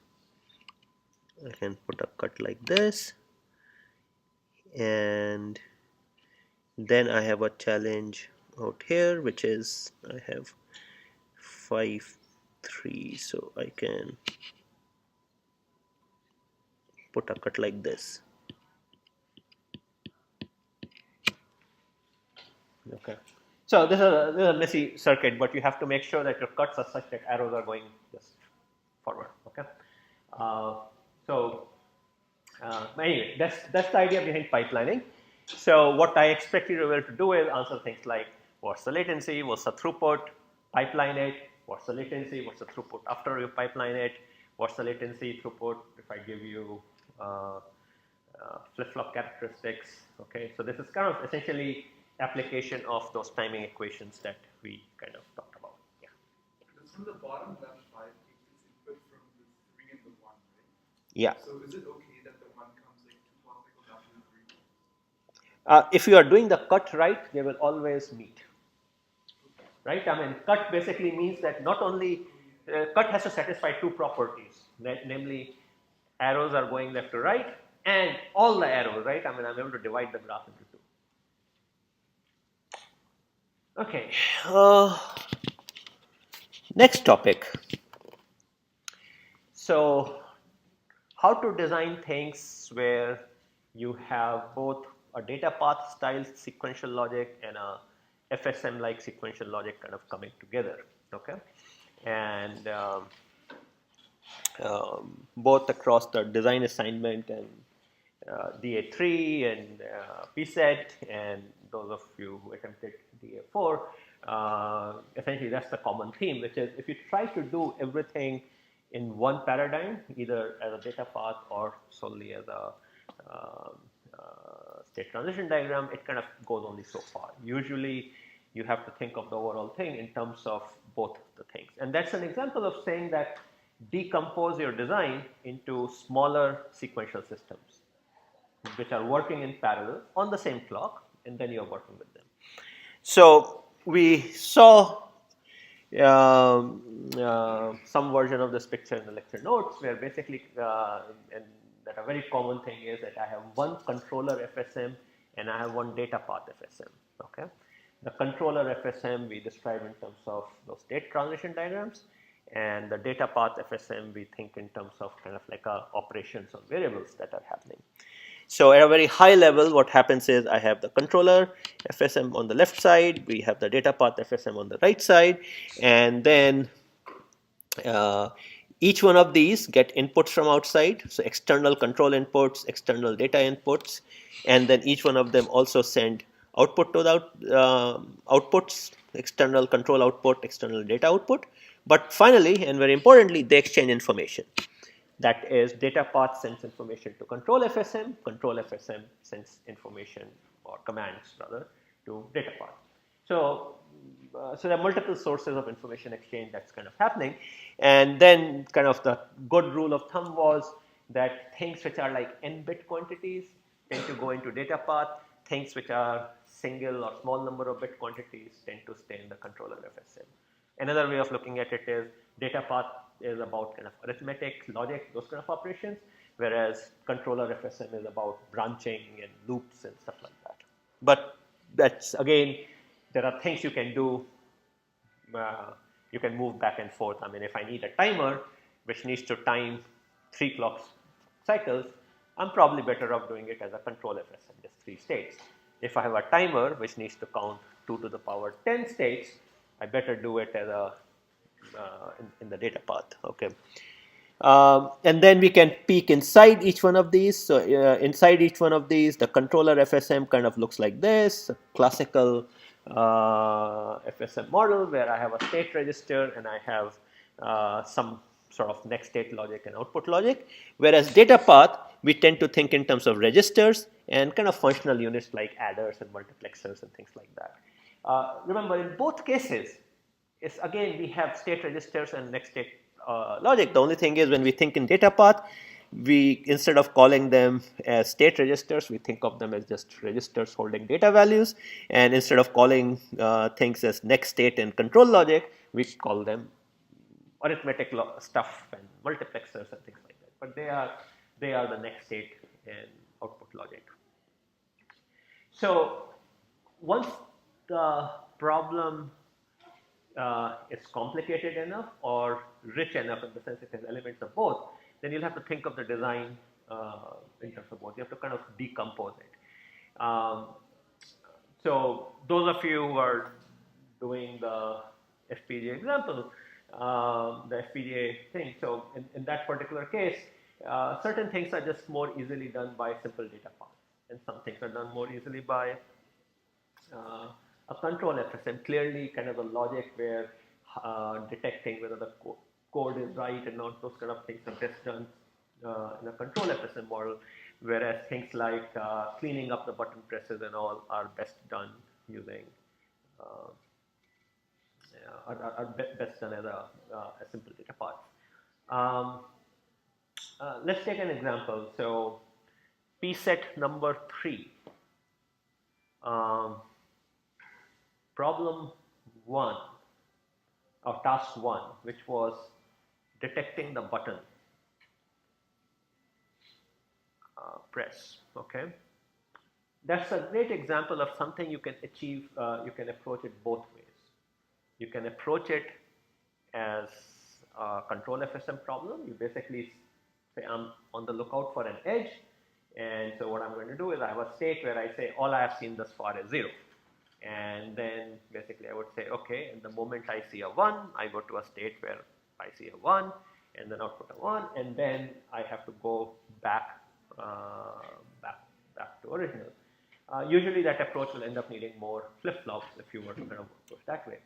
I can put a cut like this. And then I have a challenge out here, which is I have 5, 3. So I can put a cut like this. Okay. So this is a messy circuit, but you have to make sure that your cuts are such that arrows are going just forward. Okay. Anyway, that's the idea behind pipelining. So what I expect you to be able to do is answer things like what's the latency, what's the throughput, pipeline it, what's the latency, what's the throughput after you pipeline it, what's the latency throughput if I give you flip-flop characteristics. Okay, so this is kind of essentially application of those timing equations that we kind of talked about. Yeah. Because from the bottom left side, it's input from the 3 and the 1, right? Yeah. So is it okay that the 1 comes like 2 particles after the 3? If you are doing the cut right, they will always meet. Right? I mean, cut basically means that not only cut has to satisfy 2 properties, namely arrows are going left to right and all the arrows, right? I mean, I'm able to divide the graph into 2. Okay. Next topic. So, how to design things where you have both a data path style sequential logic and a FSM like sequential logic kind of coming together. Okay. And both across the design assignment and DA3 and PSET, and those of you who attempted DA4, essentially that's the common theme, which is if you try to do everything in one paradigm, either as a data path or solely as a state transition diagram, it kind of goes only so far. Usually you have to think of the overall thing in terms of both the things. And that's an example of saying that decompose your design into smaller sequential systems which are working in parallel on the same clock, and then you're working with them. So we saw some version of this picture in the lecture notes, where basically, and that a very common thing is that I have one controller FSM and I have one data path FSM. Okay, the controller FSM we describe in terms of those state transition diagrams, and the data path FSM we think in terms of kind of like operations on variables that are happening. So at a very high level, what happens is I have the controller FSM on the left side, we have the data path FSM on the right side, and then each one of these get inputs from outside, so external control inputs, external data inputs, and then each one of them also send output to the outputs, external control output, external data output. But finally, and very importantly, they exchange information. That is, data path sends information to control FSM sends information or commands rather to data path. So, so there are multiple sources of information exchange that's kind of happening, and then kind of the good rule of thumb was that things which are like n-bit quantities tend to go into data path, things which are single or small number of bit quantities tend to stay in the controller FSM. Another way of looking at it is data path is about kind of arithmetic, logic, those kind of operations, whereas controller FSM is about branching and loops and stuff like that. But that's, again, there are things you can do. You can move back and forth. I mean, if I need a timer which needs to time 3 clock cycles, I'm probably better off doing it as a control FSM, just 3 states. If I have a timer which needs to count 2 to the power 10 states, I better do it as a in the data path. Okay. And then we can peek inside each one of these. So inside each one of these, the controller FSM kind of looks like this, a classical FSM model where I have a state register and I have some sort of next state logic and output logic. Whereas data path, we tend to think in terms of registers and kind of functional units like adders and multiplexers and things like that. Remember, in both cases, is again we have state registers and next state logic. The only thing is when we think in data path, we instead of calling them as state registers, we think of them as just registers holding data values, and instead of calling things as next state and control logic, we call them arithmetic stuff and multiplexers and things like that. But they are the next state and output logic. So once the problem is complicated enough or rich enough in the sense it has elements of both, then you'll have to think of the design in terms of both. You have to kind of decompose it. So those of you who are doing the FPGA example, the FPGA thing, so in that particular case, certain things are just more easily done by simple data paths, and some things are done more easily by a control FSM. Clearly, kind of the logic where detecting whether the code is right and not, those kind of things are best done in a control FSM model, whereas things like cleaning up the button presses and all are best done using are best done as a simple data path. Let's take an example. So P set number 3. Problem 1 or task 1, which was detecting the button press. Okay, that's a great example of something you can achieve. You can approach it both ways. You can approach it as a control FSM problem. You basically say I'm on the lookout for an edge, and so what I'm going to do is I have a state where I say all I have seen thus far is 0. And then basically I would say, okay, and the moment I see a 1, I go to a state where I see a 1 and then output a 1, and then I have to go back to original. Usually that approach will end up needing more flip-flops if you were to kind of approach that way.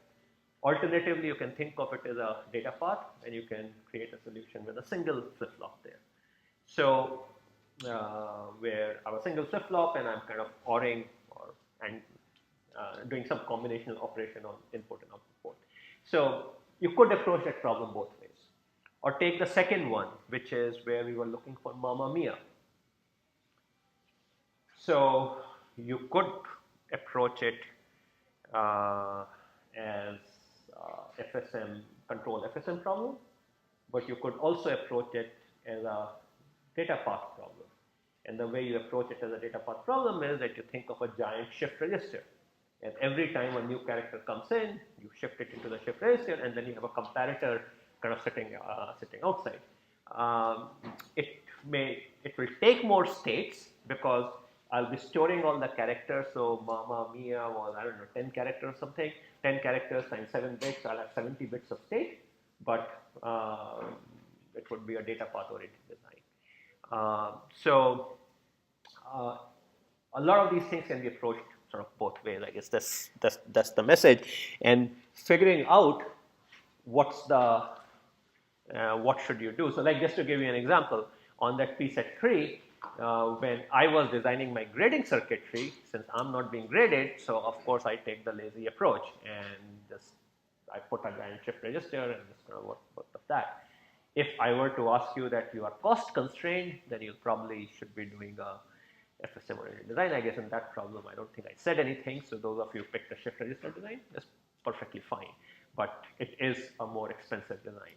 Alternatively, you can think of it as a data path, and you can create a solution with a single flip-flop there. So where I have a single flip-flop and I'm kind of ORing and doing some combinational operation on input and output port. So you could approach that problem both ways. Or take the second one, which is where we were looking for Mamma Mia. So you could approach it as FSM, control FSM problem, but you could also approach it as a data path problem. And the way you approach it as a data path problem is that you think of a giant shift register. And every time a new character comes in, you shift it into the shift register, and then you have a comparator kind of sitting outside. It will take more states because I'll be storing all the characters. So Mamma Mia was, I don't know, 10 characters or something. 10 characters times 7 bits, I'll have 70 bits of state, but it would be a data path oriented design. So a lot of these things can be approached sort of both ways. I guess that's the message. And figuring out what's the what should you do. So like just to give you an example, on that P set 3, when I was designing my grading circuitry, since I'm not being graded, so of course I take the lazy approach and just I put a giant shift register and just kind of work of that. If I were to ask you that you are cost constrained, then you probably should be doing a FSM oriented design. I guess in that problem, I don't think I said anything. So those of you who picked a shift register design, that's perfectly fine. But it is a more expensive design.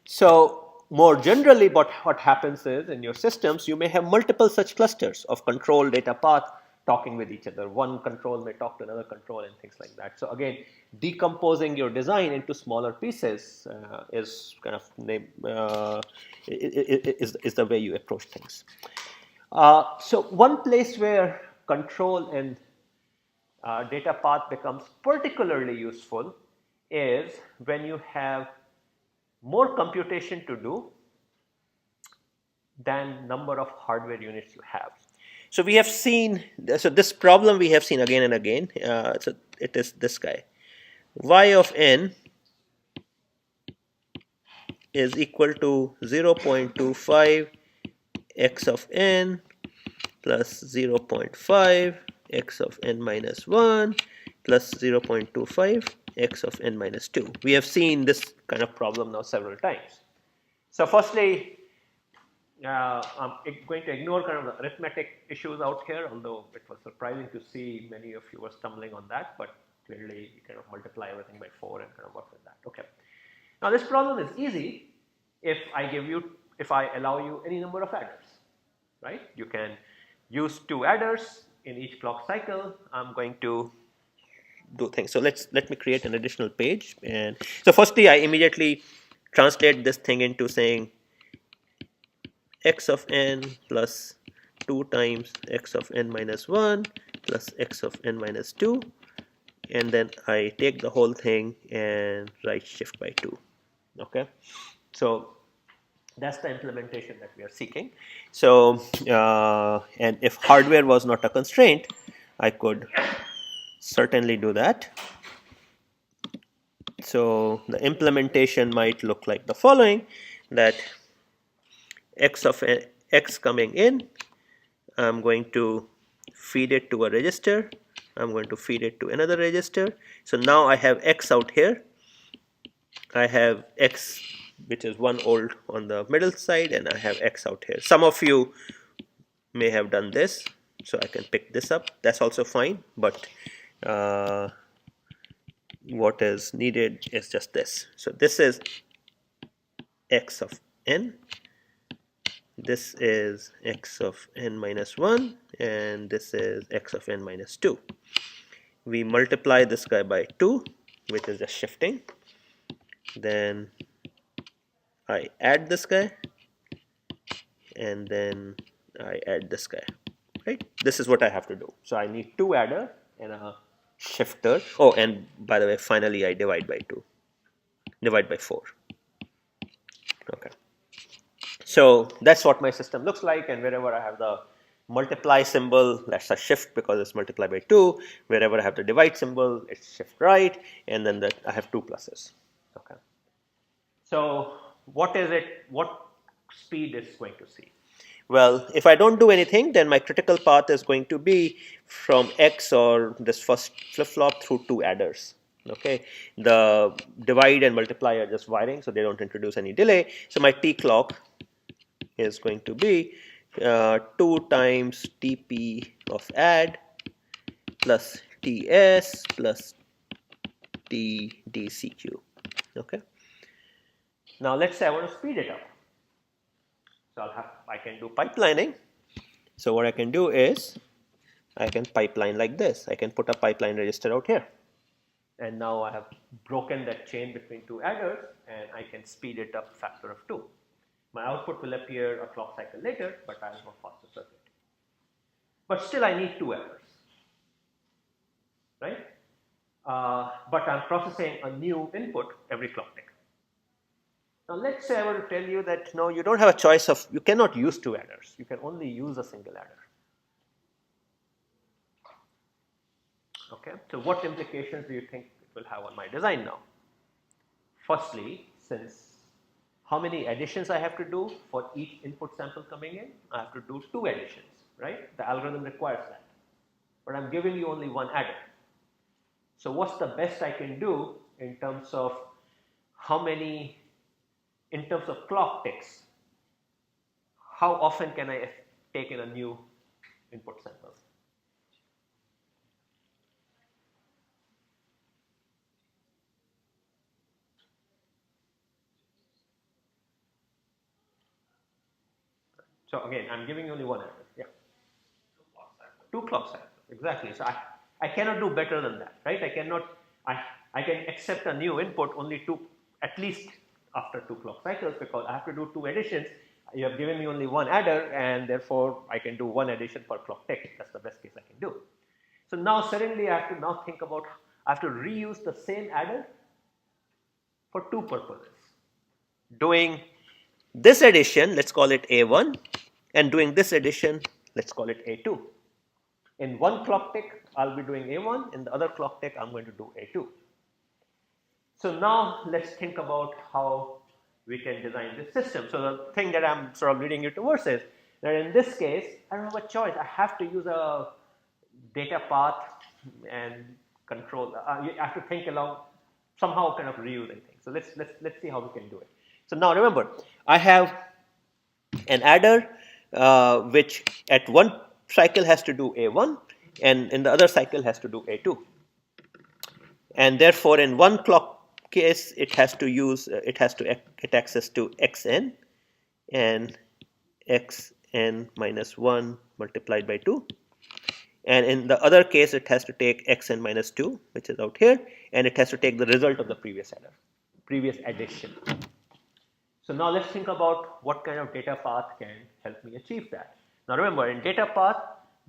So more generally, what happens is in your systems, you may have multiple such clusters of control data path talking with each other. One control may talk to another control and things like that. So again, decomposing your design into smaller pieces is kind of is the way you approach things. So one place where control and data path becomes particularly useful is when you have more computation to do than number of hardware units you have. So we have seen, so this problem we have seen again and again. So it is this guy. Y of n is equal to 0.25 x of n plus 0.5 x of n minus 1 plus 0.25 x of n minus 2. We have seen this kind of problem now several times. So firstly, I'm going to ignore kind of the arithmetic issues out here, although it was surprising to see many of you were stumbling on that, but clearly you kind of multiply everything by 4 and kind of work with that. Okay. Now this problem is easy if I allow you any number of adders, right? You can use 2 adders in each clock cycle. I'm going to do things. So let me create an additional page. And so firstly, I immediately translate this thing into saying x of n plus 2 times x of n minus 1 plus x of n minus 2, and then I take the whole thing and write shift by 2. Okay, so that's the implementation that we are seeking. So and if hardware was not a constraint, I could certainly do that. So the implementation might look like the following, that x of x coming in, I'm going to feed it to a register, I'm going to feed it to another register. So now I have x out here, I have x which is 1 old on the middle side, and I have x out here. Some of you may have done this, so I can pick this up, that's also fine, but what is needed is just this. So this is x of n, this is x of n minus 1, and this is x of n minus 2. We multiply this guy by 2, which is just shifting. Then I add this guy, and then I add this guy, right? This is what I have to do. So I need 2 adder and a shifter. Oh, and by the way, finally I divide by 2, divide by 4. Okay. So that's what my system looks like, and wherever I have the multiply symbol, that's a shift because it's multiply by 2. Wherever I have the divide symbol, it's shift right, and then I have 2 pluses. Okay. So what is it? What speed is going to see? Well, if I don't do anything, then my critical path is going to be from X or this first flip-flop through 2 adders. Okay, the divide and multiply are just wiring, so they don't introduce any delay. So my T clock is going to be 2 times TP of add plus TS plus TDCQ. Okay. Now let's say I want to speed it up. So I can do pipelining. So what I can do is I can pipeline like this. I can put a pipeline register out here. And now I have broken that chain between 2 adders, and I can speed it up a factor of 2. My output will appear a clock cycle later, but I have a faster circuit. But still I need 2 adders, right? But I'm processing a new input every clock tick. Now let's say I were to tell you that no, you don't have a choice of, you cannot use 2 adders. You can only use a single adder. Okay, so what implications do you think it will have on my design now? Firstly, since how many additions I have to do for each input sample coming in? I have to do 2 additions, right? The algorithm requires that. But I'm giving you only 1 adder. So what's the best I can do in terms of in terms of clock ticks? How often can I take in a new input sample? So again, I'm giving you only 1 adder. Yeah. 2 clock cycles. Exactly. So I cannot do better than that, right? I can accept a new input only at least after 2 clock cycles, because I have to do 2 additions. You have given me only 1 adder, and therefore I can do 1 addition per clock tick. That's the best case I can do. So now suddenly I have to now think about, I have to reuse the same adder for two purposes. Doing this addition, let's call it A1, and doing this addition, let's call it A2. In one clock tick, I'll be doing A1. In the other clock tick, I'm going to do A2. So now let's think about how we can design this system. So the thing that I'm sort of leading you towards is that in this case, I don't have a choice. I have to use a data path and control. You have to think along somehow kind of reusing things. So let's see how we can do it. So now remember, I have an adder which at one cycle has to do A1 and in the other cycle has to do A2. And therefore in one clock case it has to get access to xn and xn minus 1 multiplied by 2. And in the other case it has to take xn minus 2, which is out here, and it has to take the result of the previous addition. So now let's think about what kind of data path can help me achieve that. Now remember, in data path,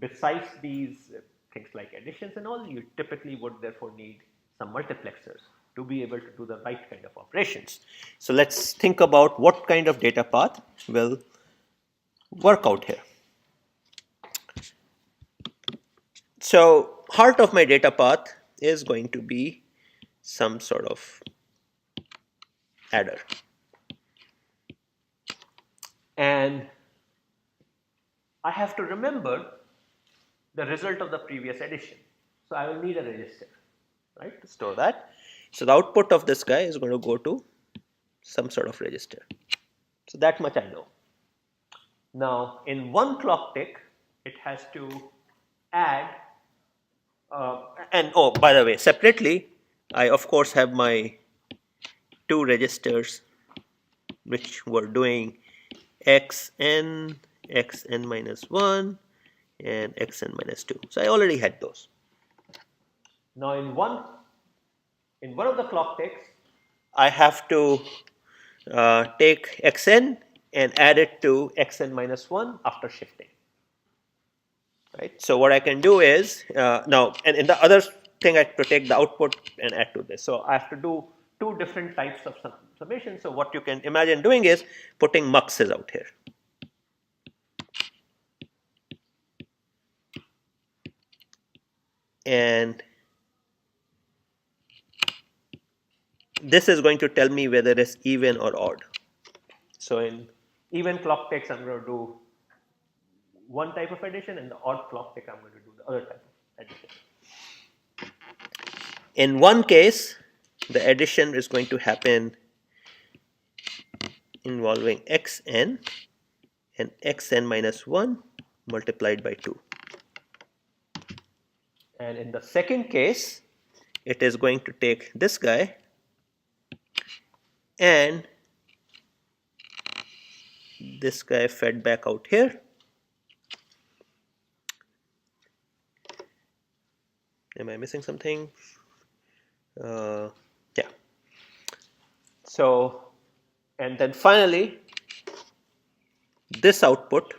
besides these things like additions and all, you typically would therefore need some multiplexers to be able to do the right kind of operations. So let's think about what kind of data path will work out here. So heart of my data path is going to be some sort of adder. And I have to remember the result of the previous addition. So I will need a register, right, to store that. So the output of this guy is going to go to some sort of register. So that much I know. Now in one clock tick, it has to add. And oh, by the way, separately, I of course have my two registers which were doing xn, xn minus 1, and xn minus 2. So I already had those. Now in one of the clock ticks, I have to take xn and add it to xn minus 1 after shifting. Right. So what I can do is now, and in the other thing, I have to take the output and add to this. So I have to do two different types of summation. So what you can imagine doing is putting muxes out here. And this is going to tell me whether it's even or odd. So in even clock ticks, I'm going to do one type of addition, and the odd clock tick, I'm going to do the other type of addition. In one case, the addition is going to happen involving xn and xn minus 1 multiplied by 2. And in the second case, it is going to take this guy and this guy fed back out here. Am I missing something? Yeah. So, and then finally, this output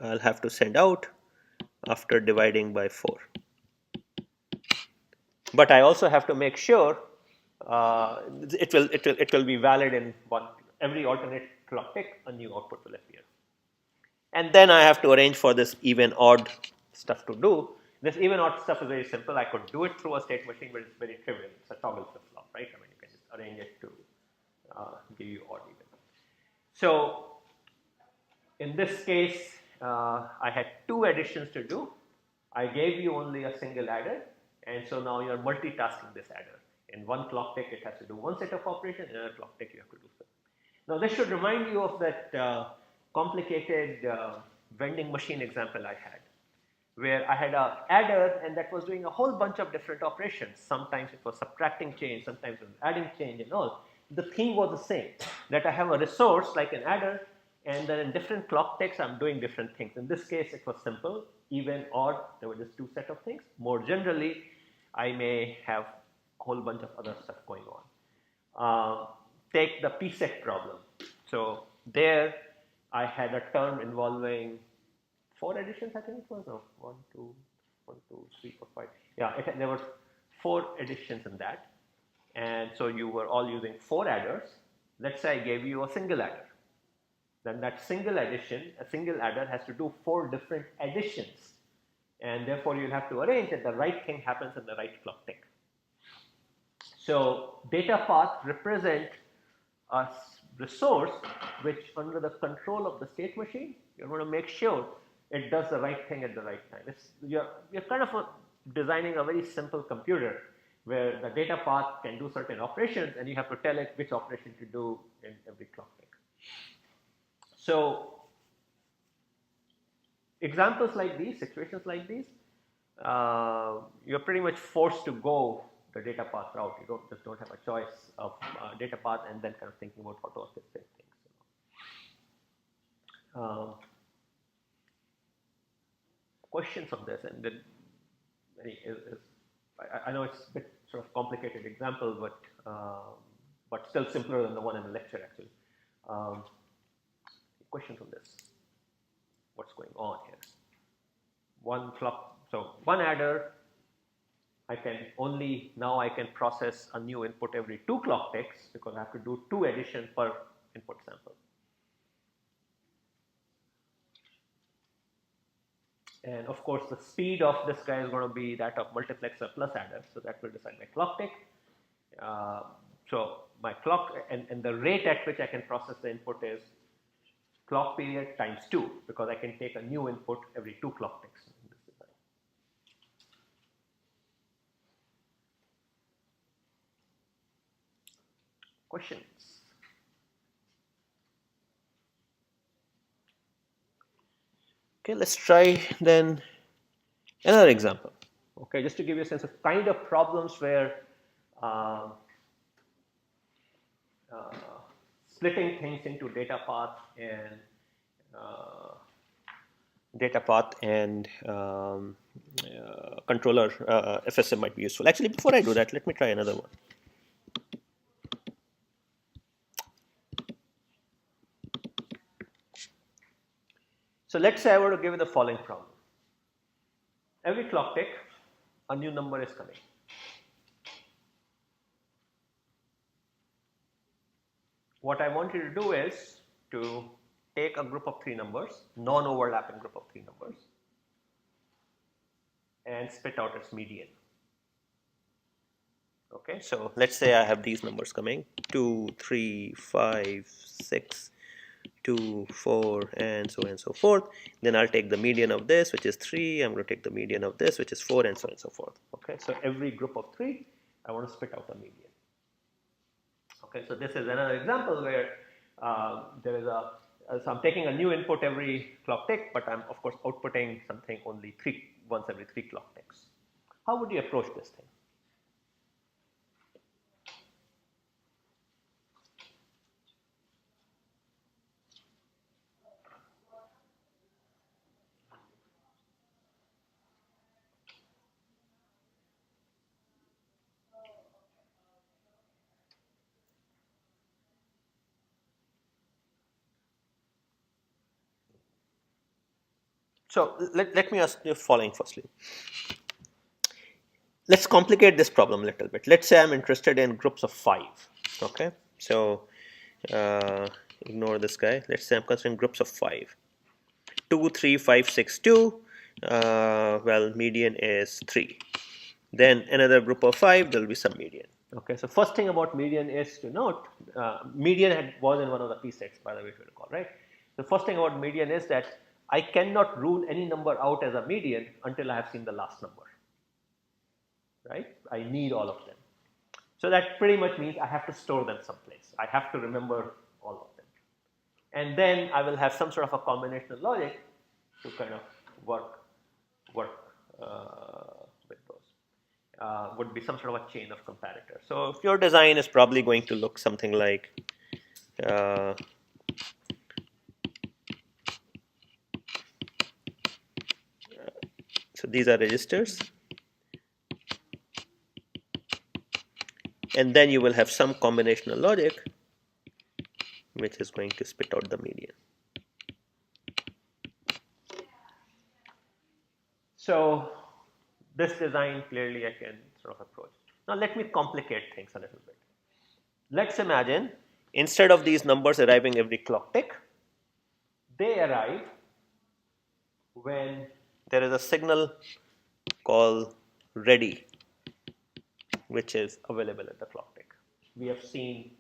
I'll have to send out after dividing by 4. But I also have to make sure it will be valid in every alternate clock tick. A new output will appear. And then I have to arrange for this even odd stuff to do. This even odd stuff is very simple. I could do it through a state machine, but it's very trivial. It's a toggle flip-flop, right? I mean, you can just arrange it to give you odd even. So in this case, I had two additions to do. I gave you only a single adder, and so now you're multitasking this adder. In one clock tick, it has to do one set of operations. In another clock tick, you have to do so. Now this should remind you of that complicated vending machine example I had, where I had an adder and that was doing a whole bunch of different operations. Sometimes it was subtracting change, sometimes it was adding change and all. The theme was the same, that I have a resource like an adder, and then in different clock ticks I'm doing different things. In this case it was simple, even, odd, there were just two set of things. More generally, I may have a whole bunch of other stuff going on. Take the PSEC problem. So there I had a term involving 4 additions, I think it was. No, 1, 2, 3, 4, 5. Yeah, there were 4 additions in that. and so you were all using 4 adders. Let's say I gave you a single adder. Then that single addition, a single adder has to do 4 different additions, and therefore you'll have to arrange that the right thing happens in the right clock tick. So data path represent a resource which, under the control of the state machine, you're going to make sure it does the right thing at the right time. You're kind of designing a very simple computer where the data path can do certain operations, and you have to tell it which operation to do in every clock tick. So examples like these, situations like these, you're pretty much forced to go the data path route. You just don't have a choice of data path and then kind of thinking about how to orchestrate things. Questions on this? And then I know it's a bit sort of complicated example, but still simpler than the one in the lecture actually. Questions on this? What's going on here? One adder, now I can process a new input every 2 clock ticks because I have to do 2 additions per input sample. And of course, the speed of this guy is going to be that of multiplexer plus adder, so that will decide my clock tick. So my clock and the rate at which I can process the input is clock period times 2, because I can take a new input every 2 clock ticks in this design. Questions? Okay, let's try then another example. Okay, just to give you a sense of kind of problems where splitting things into data path and controller FSM might be useful. Actually, before I do that, let me try another one. So let's say I were to give you the following problem. Every clock tick, a new number is coming. What I want you to do is to take a group of 3 numbers, non-overlapping group of 3 numbers, and spit out its median. Okay, so let's say I have these numbers coming 2, 3, 5, 6, 2, 4, and so on and so forth. Then I'll take the median of this, which is 3. I'm going to take the median of this, which is 4, and so on and so forth. Okay, so every group of 3, I want to spit out a median. Okay, so this is another example where so I'm taking a new input every clock tick, but I'm of course outputting something only once every 3 clock ticks. How would you approach this thing? So let me ask you the following firstly. Let's complicate this problem a little bit. Let's say I'm interested in groups of 5. Okay, so ignore this guy. Let's say I'm considering groups of 5. 2, 3, 5, 6, 2. Well, median is 3. Then another group of 5, there will be some median. Okay, so first thing about median is to note, median was in one of the p sets, by the way, if you recall, right? The first thing about median is that I cannot rule any number out as a median until I have seen the last number, right? I need all of them. So that pretty much means I have to store them someplace. I have to remember all of them. And then I will have some sort of a combinational logic to kind of work with those. Would be some sort of a chain of comparators. So if your design is probably going to look something like so these are registers, and then you will have some combinational logic which is going to spit out the median. So this design clearly I can sort of approach. Now let me complicate things a little bit. Let's imagine instead of these numbers arriving every clock tick, they arrive when there is a signal called ready, which is available at the clock tick. We have seen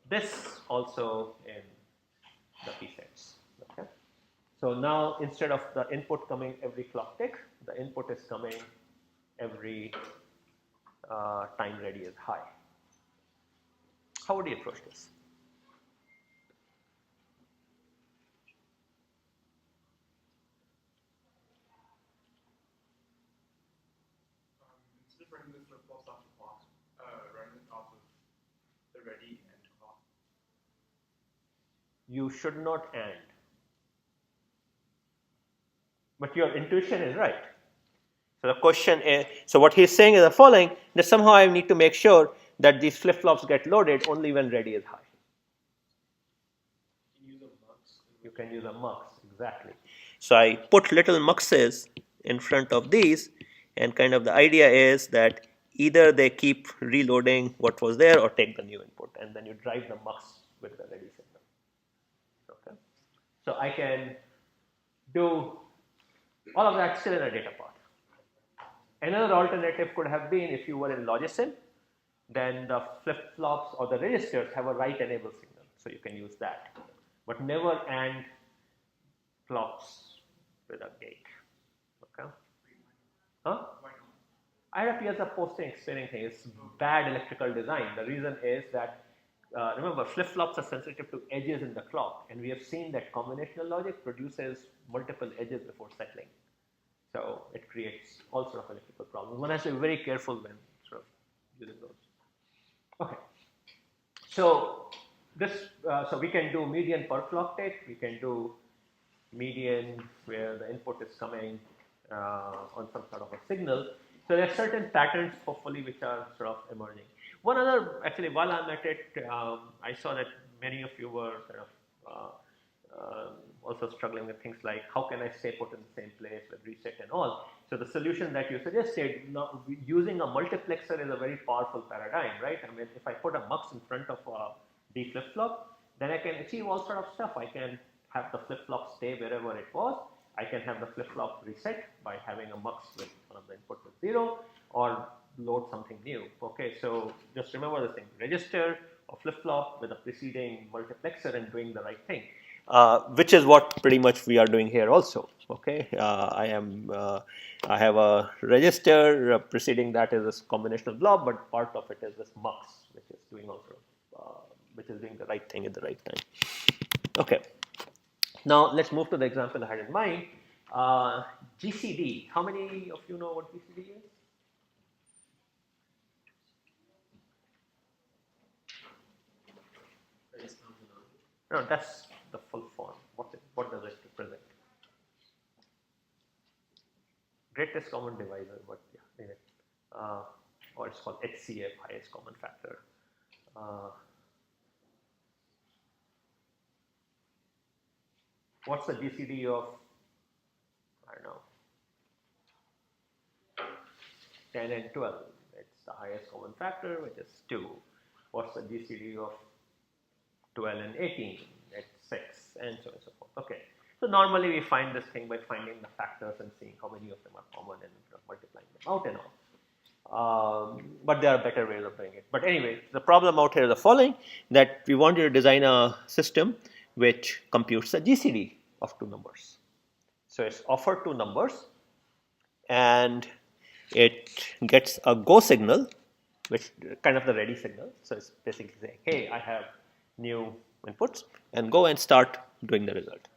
this also in the PSETs. Okay? So now instead of the input coming every clock tick, the input is coming every time ready is high. How would you approach this? Instead of running the flip-flops off the clock, running it off of the ready and clock. You should not and. But your intuition is right. So the question is, so what he's saying is the following, that somehow I need to make sure that these flip-flops get loaded only when ready is high. You can use a mux, exactly. So I put little muxes in front of these, and kind of the idea is that either they keep reloading what was there or take the new input, and then you drive the mux with the ready signal. Okay. So I can do all of that still in a data path. Another alternative could have been if you were in Logicin, then the flip-flops or the registers have a write enable signal, so you can use that. But never AND clocks with a gate. Okay? Huh? IRFPs are posting explaining things. It's bad electrical design. The reason is that, remember, flip-flops are sensitive to edges in the clock, and we have seen that combinational logic produces multiple edges before settling. So it creates all sorts of electrical problems. One has to be very careful when sort of using those. Okay. So this, so we can do median per clock tick. We can do median where the input is coming on some sort of a signal. So there are certain patterns, hopefully, which are sort of emerging. One other, actually, while I'm at it, I saw that many of you were kind of also struggling with things like how can I stay put in the same place with reset and all. So the solution that you suggested, using a multiplexer is a very powerful paradigm, right? I mean, if I put a mux in front of a D flip-flop, then I can achieve all sort of stuff. I can have the flip-flop stay wherever it was. I can have the flip-flop reset by having a mux with one of the input with 0, or load something new. Okay, so just remember this thing: register a flip-flop with a preceding multiplexer and doing the right thing. Which is what pretty much we are doing here also. Okay, I have a register preceding that is this combinational blob, but part of it is this mux, which is doing also, which is doing the right thing at the right time. Okay, now let's move to the example I had in mind. GCD. How many of you know what GCD is? No, that's the full form. What does it represent? Greatest common divisor, but yeah, or it's called HCF, highest common factor. What's the GCD of, I don't know, 10 and 12? It's the highest common factor, which is 2. What's the GCD of 12 and 18? It's 6, and so on and so forth. Okay. So normally we find this thing by finding the factors and seeing how many of them are common and multiplying them out and all. But there are better ways of doing it. But anyway, the problem out here is the following, that we wanted to design a system which computes the GCD of 2 numbers. So it's offered 2 numbers, and it gets a go signal, which kind of the ready signal. So it's basically saying, hey, I have new inputs, and go and start doing the result.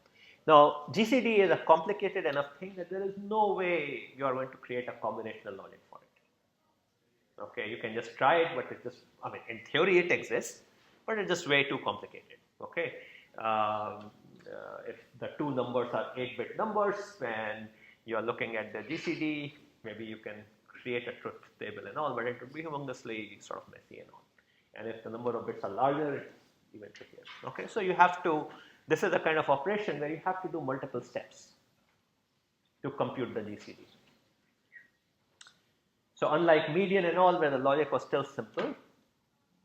Now, GCD is a complicated enough thing that there is no way you are going to create a combinational logic for it. Okay, you can just try it, but it just, I mean, in theory it exists, but it's just way too complicated. Okay, if the 2 numbers are 8-bit numbers and you are looking at the GCD, maybe you can create a truth table and all, but it would be humongously sort of messy and all. And if the number of bits are larger, it's even trickier. Okay, so you have to, this is a kind of operation where you have to do multiple steps to compute the GCD. So unlike median and all, where the logic was still simple,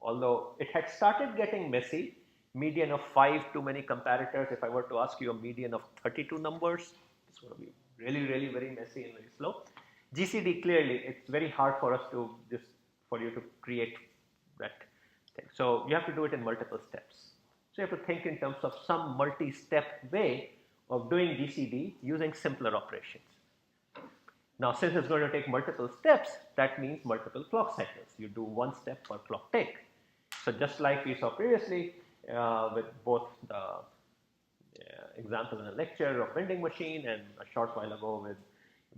although it had started getting messy, median of 5, too many comparators. If I were to ask you a median of 32 numbers, it's going to be really, really very messy and very slow. GCD, clearly, it's very hard for us to just, for you to create that thing. So you have to do it in multiple steps. So you have to think in terms of some multi-step way of doing GCD using simpler operations. Now, since it's going to take multiple steps, that means multiple clock cycles. You do one step per clock take. So just like we saw previously with both the example in the lecture of vending machine and a short while ago with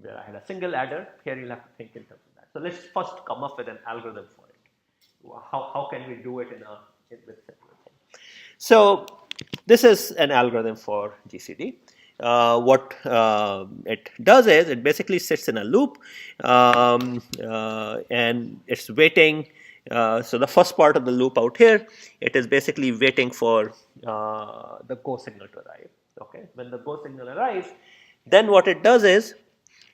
where I had a single adder, here you'll have to think in terms of that. So let's first come up with an algorithm for it. How can we do it with simpler things? So this is an algorithm for GCD. What it does is it basically sits in a loop and it's waiting. So the first part of the loop out here, it is basically waiting for the go signal to arrive. Okay, when the go signal arrives, then what it does is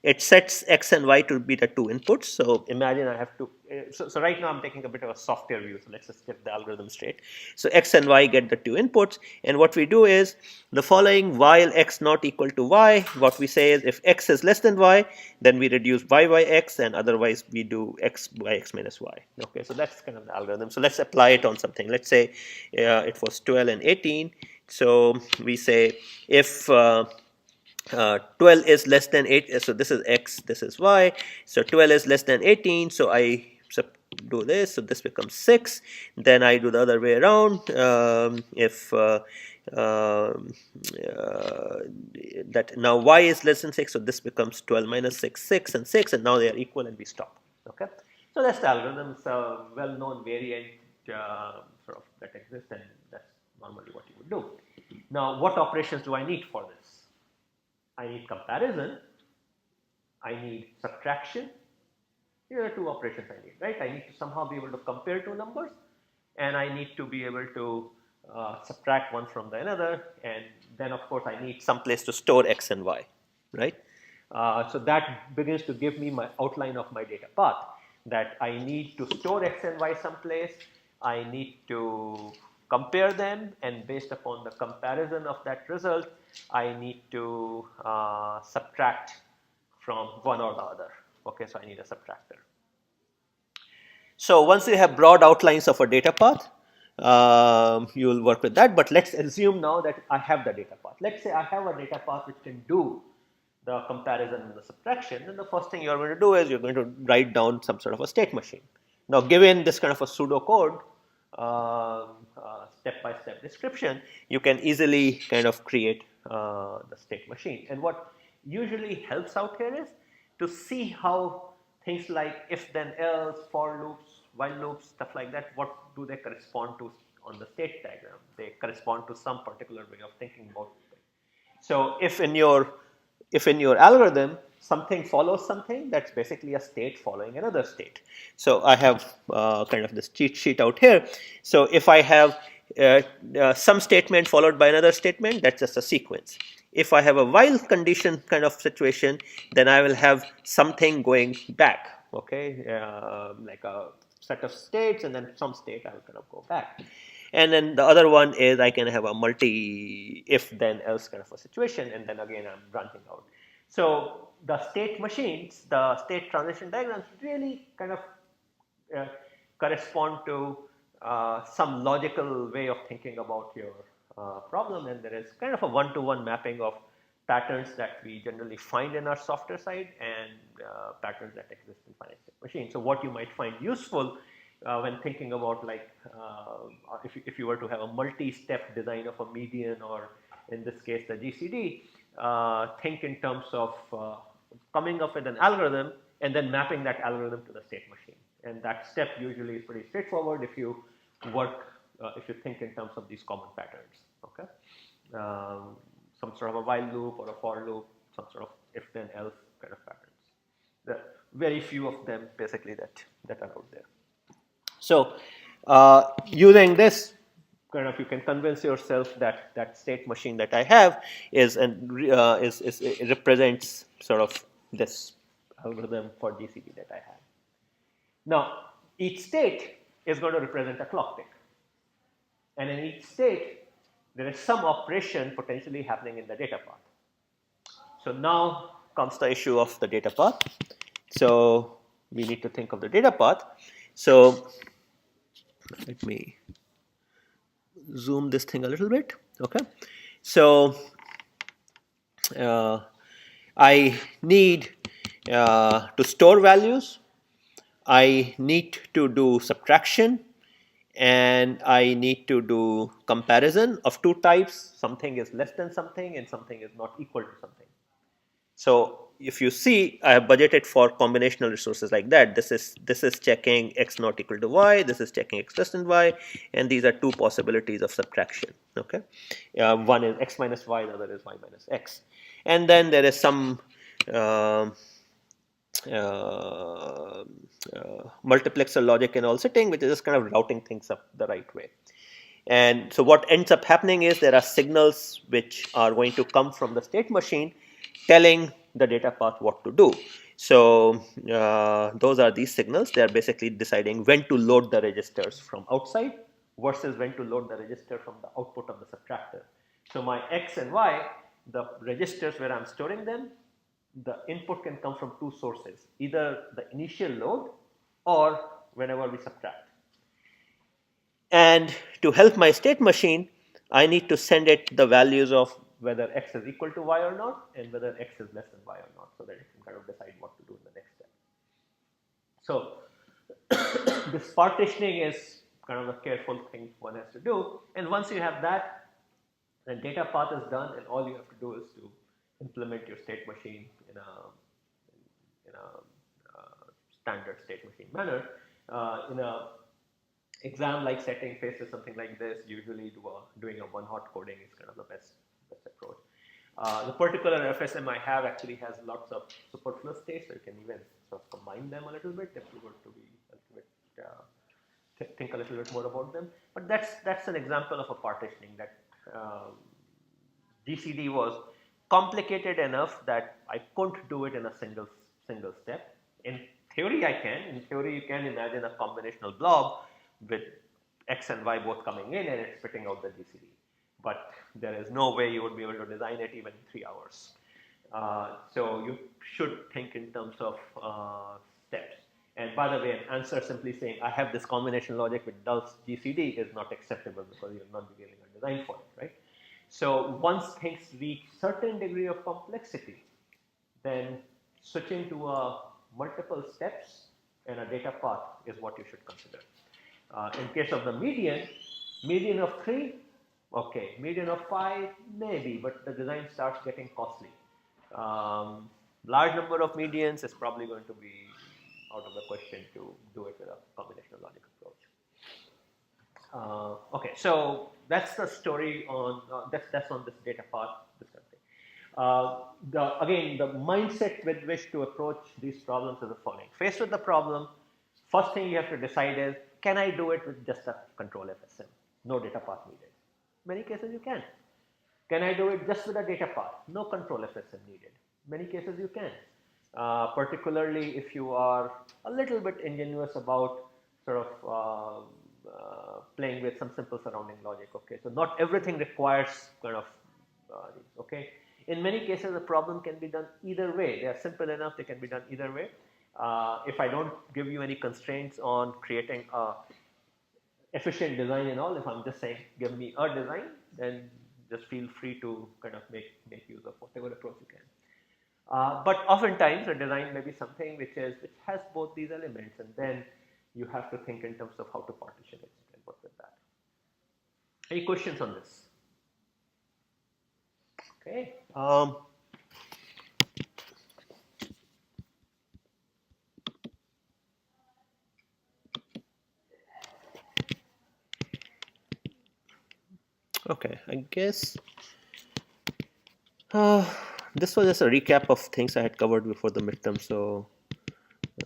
it sets x and y to be the two inputs. So imagine I have to, so right now I'm taking a bit of a software view. So let's just get the algorithm straight. So x and y get the two inputs. And what we do is the following: while x not equal to y, what we say is if x is less than y, then we reduce y by x, and otherwise we do x by x minus y. Okay, so that's kind of the algorithm. So let's apply it on something. Let's say it was 12 and 18. So we say if 12 is less than 8, so this is x, this is y. So 12 is less than 18, so I do this, so this becomes 6. Then I do the other way around. If that now y is less than 6, so this becomes 12 minus 6, 6 and 6, and now they are equal, and we stop. Okay, so that's the algorithm. It's a well-known variant sort of that exists, and that's normally what you would do. Now, what operations do I need for this? I need comparison, I need subtraction. Here are two operations I need, right? I need to somehow be able to compare two numbers, and I need to be able to subtract one from the another, and then of course I need some place to store x and y, right? So that begins to give me my outline of my data path, that I need to store x and y someplace, I need to compare them, and based upon the comparison of that result, I need to subtract from one or the other. Okay, so I need a subtractor. So once you have broad outlines of a data path, you will work with that. But let's assume now that I have the data path. Let's say I have a data path which can do the comparison and the subtraction. Then the first thing you're going to do is you're going to write down some sort of a state machine. Now, given this kind of a pseudocode, step-by-step description, you can easily kind of create the state machine. And what usually helps out here is to see how things like if then else, for loops, while loops, stuff like that, what do they correspond to on the state diagram? They correspond to some particular way of thinking about it. So if in your algorithm something follows something, that's basically a state following another state. So I have kind of this cheat sheet out here. So if I have some statement followed by another statement, that's just a sequence. If I have a while condition kind of situation, then I will have something going back, okay, like a set of states, and then some state I will kind of go back. And then the other one is I can have a multi if then else kind of a situation, and then again I'm branching out. So the state machines, the state transition diagrams really kind of correspond to some logical way of thinking about your problem, and there is kind of a one-to-one mapping of patterns that we generally find in our software side and patterns that exist in finite state machines. So what you might find useful when thinking about like if you were to have a multi-step design of a median, or in this case the GCD, think in terms of coming up with an algorithm and then mapping that algorithm to the state machine. And that step usually is pretty straightforward if you work, if you think in terms of these common patterns. Okay, some sort of a while loop or a for loop, some sort of if then else kind of patterns. There are very few of them basically that are out there. So using this, kind of you can convince yourself that that state machine that I have is it represents sort of this algorithm for GCD that I have. Now, each state is going to represent a clock tick. And in each state, there is some operation potentially happening in the data path. So now comes the issue of the data path. So we need to think of the data path. So let me zoom this thing a little bit. Okay. So I need to store values. I need to do subtraction, and I need to do comparison of two types. Something is less than something and something is not equal to something. So if you see, I have budgeted for combinational resources like that. This is checking x not equal to y, this is checking x less than y, and these are two possibilities of subtraction. Okay, one is x minus y, the other is y minus x, and then there is some multiplexer logic and all setting, which is just kind of routing things up the right way. And so what ends up happening is there are signals which are going to come from the state machine telling the data path what to do. So those are these signals. They are basically deciding when to load the registers from outside versus when to load the register from the output of the subtractor. So my x and y, the registers where I'm storing them, the input can come from two sources, either the initial load or whenever we subtract. And to help my state machine, I need to send it the values of whether x is equal to y or not and whether x is less than y or not, so that it can kind of decide what to do in the next step. So this partitioning is kind of a careful thing one has to do. And once you have that, the data path is done, and all you have to do is to implement your state machine in a standard state machine manner. In a exam-like setting, faced with something like this, usually doing a one-hot coding is kind of the best approach. The particular FSM I have actually has lots of superfluous states, so you can even sort of combine them a little bit if you were to be a little bit, think a little bit more about them. But that's an example of a partitioning that GCD was complicated enough that I couldn't do it in a single step. In theory, I can. In theory, you can imagine a combinational blob with x and y both coming in and it's spitting out the GCD. But there is no way you would be able to design it even in 3 hours. So you should think in terms of steps. And by the way, an answer simply saying I have this combination logic which does GCD is not acceptable because you will not be giving a design for it, right? So once things reach certain degree of complexity, then switching to a multiple steps and a data path is what you should consider. In case of the median of 3, okay, median of 5, maybe, but the design starts getting costly. Large number of medians is probably going to be out of the question to do it with a combinational logic approach. Okay, so that's the story on that's on this data path, this kind of thing. Again, the mindset with which to approach these problems is the following. Faced with the problem, first thing you have to decide is, can I do it with just a control FSM? No data path needed. Many cases you can. Can I do it just with a data path? No control FSM needed. Many cases you can. Particularly if you are a little bit ingenious about sort of playing with some simple surrounding logic. Okay, so not everything requires kind of okay. In many cases, the problem can be done either way. They are simple enough; they can be done either way. If I don't give you any constraints on creating a efficient design and all, if I'm just saying give me a design, then just feel free to kind of make use of whatever approach you can. But oftentimes a design may be something which has both these elements, and then you have to think in terms of how to partition it and work with that. Any questions on this? Okay. Okay, I guess this was just a recap of things I had covered before the midterm, so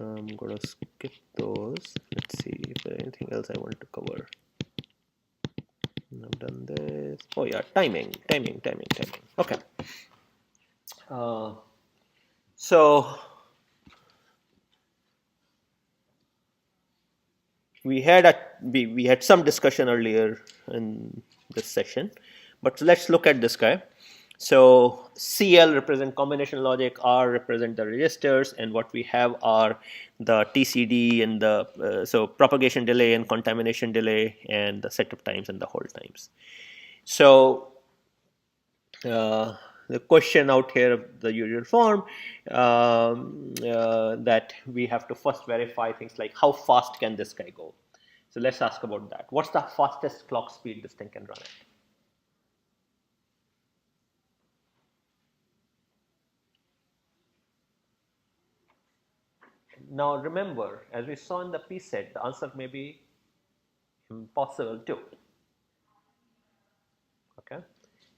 I'm going to skip those. Let's see if there's anything else I want to cover. I've done this. Oh yeah, timing. Okay. So we had some discussion earlier in this session, but let's look at this guy. So CL represent combination logic, R represent the registers, and what we have are the TCD and the so propagation delay and contamination delay and the setup times and the hold times. So the question out here of the usual form that we have to first verify things like how fast can this guy go. So let's ask about that. What's the fastest clock speed this thing can run at? Now remember, as we saw in the P set, the answer may be impossible too. Okay,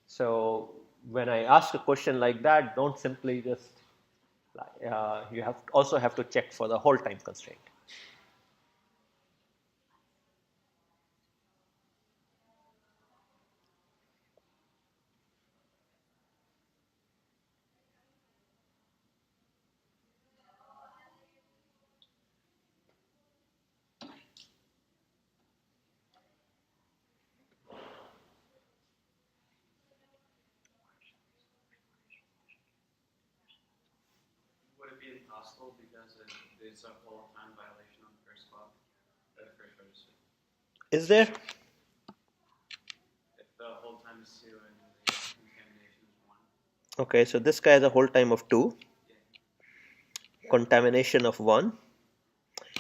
so when I ask a question like that, don't simply just you also have to check for the hold time constraint. Would it be impossible because there's a whole time violation on the first clock, the first register? Is there? If the whole time is 2 and the contamination is 1. Okay, so this guy has a hold time of 2, contamination of 1.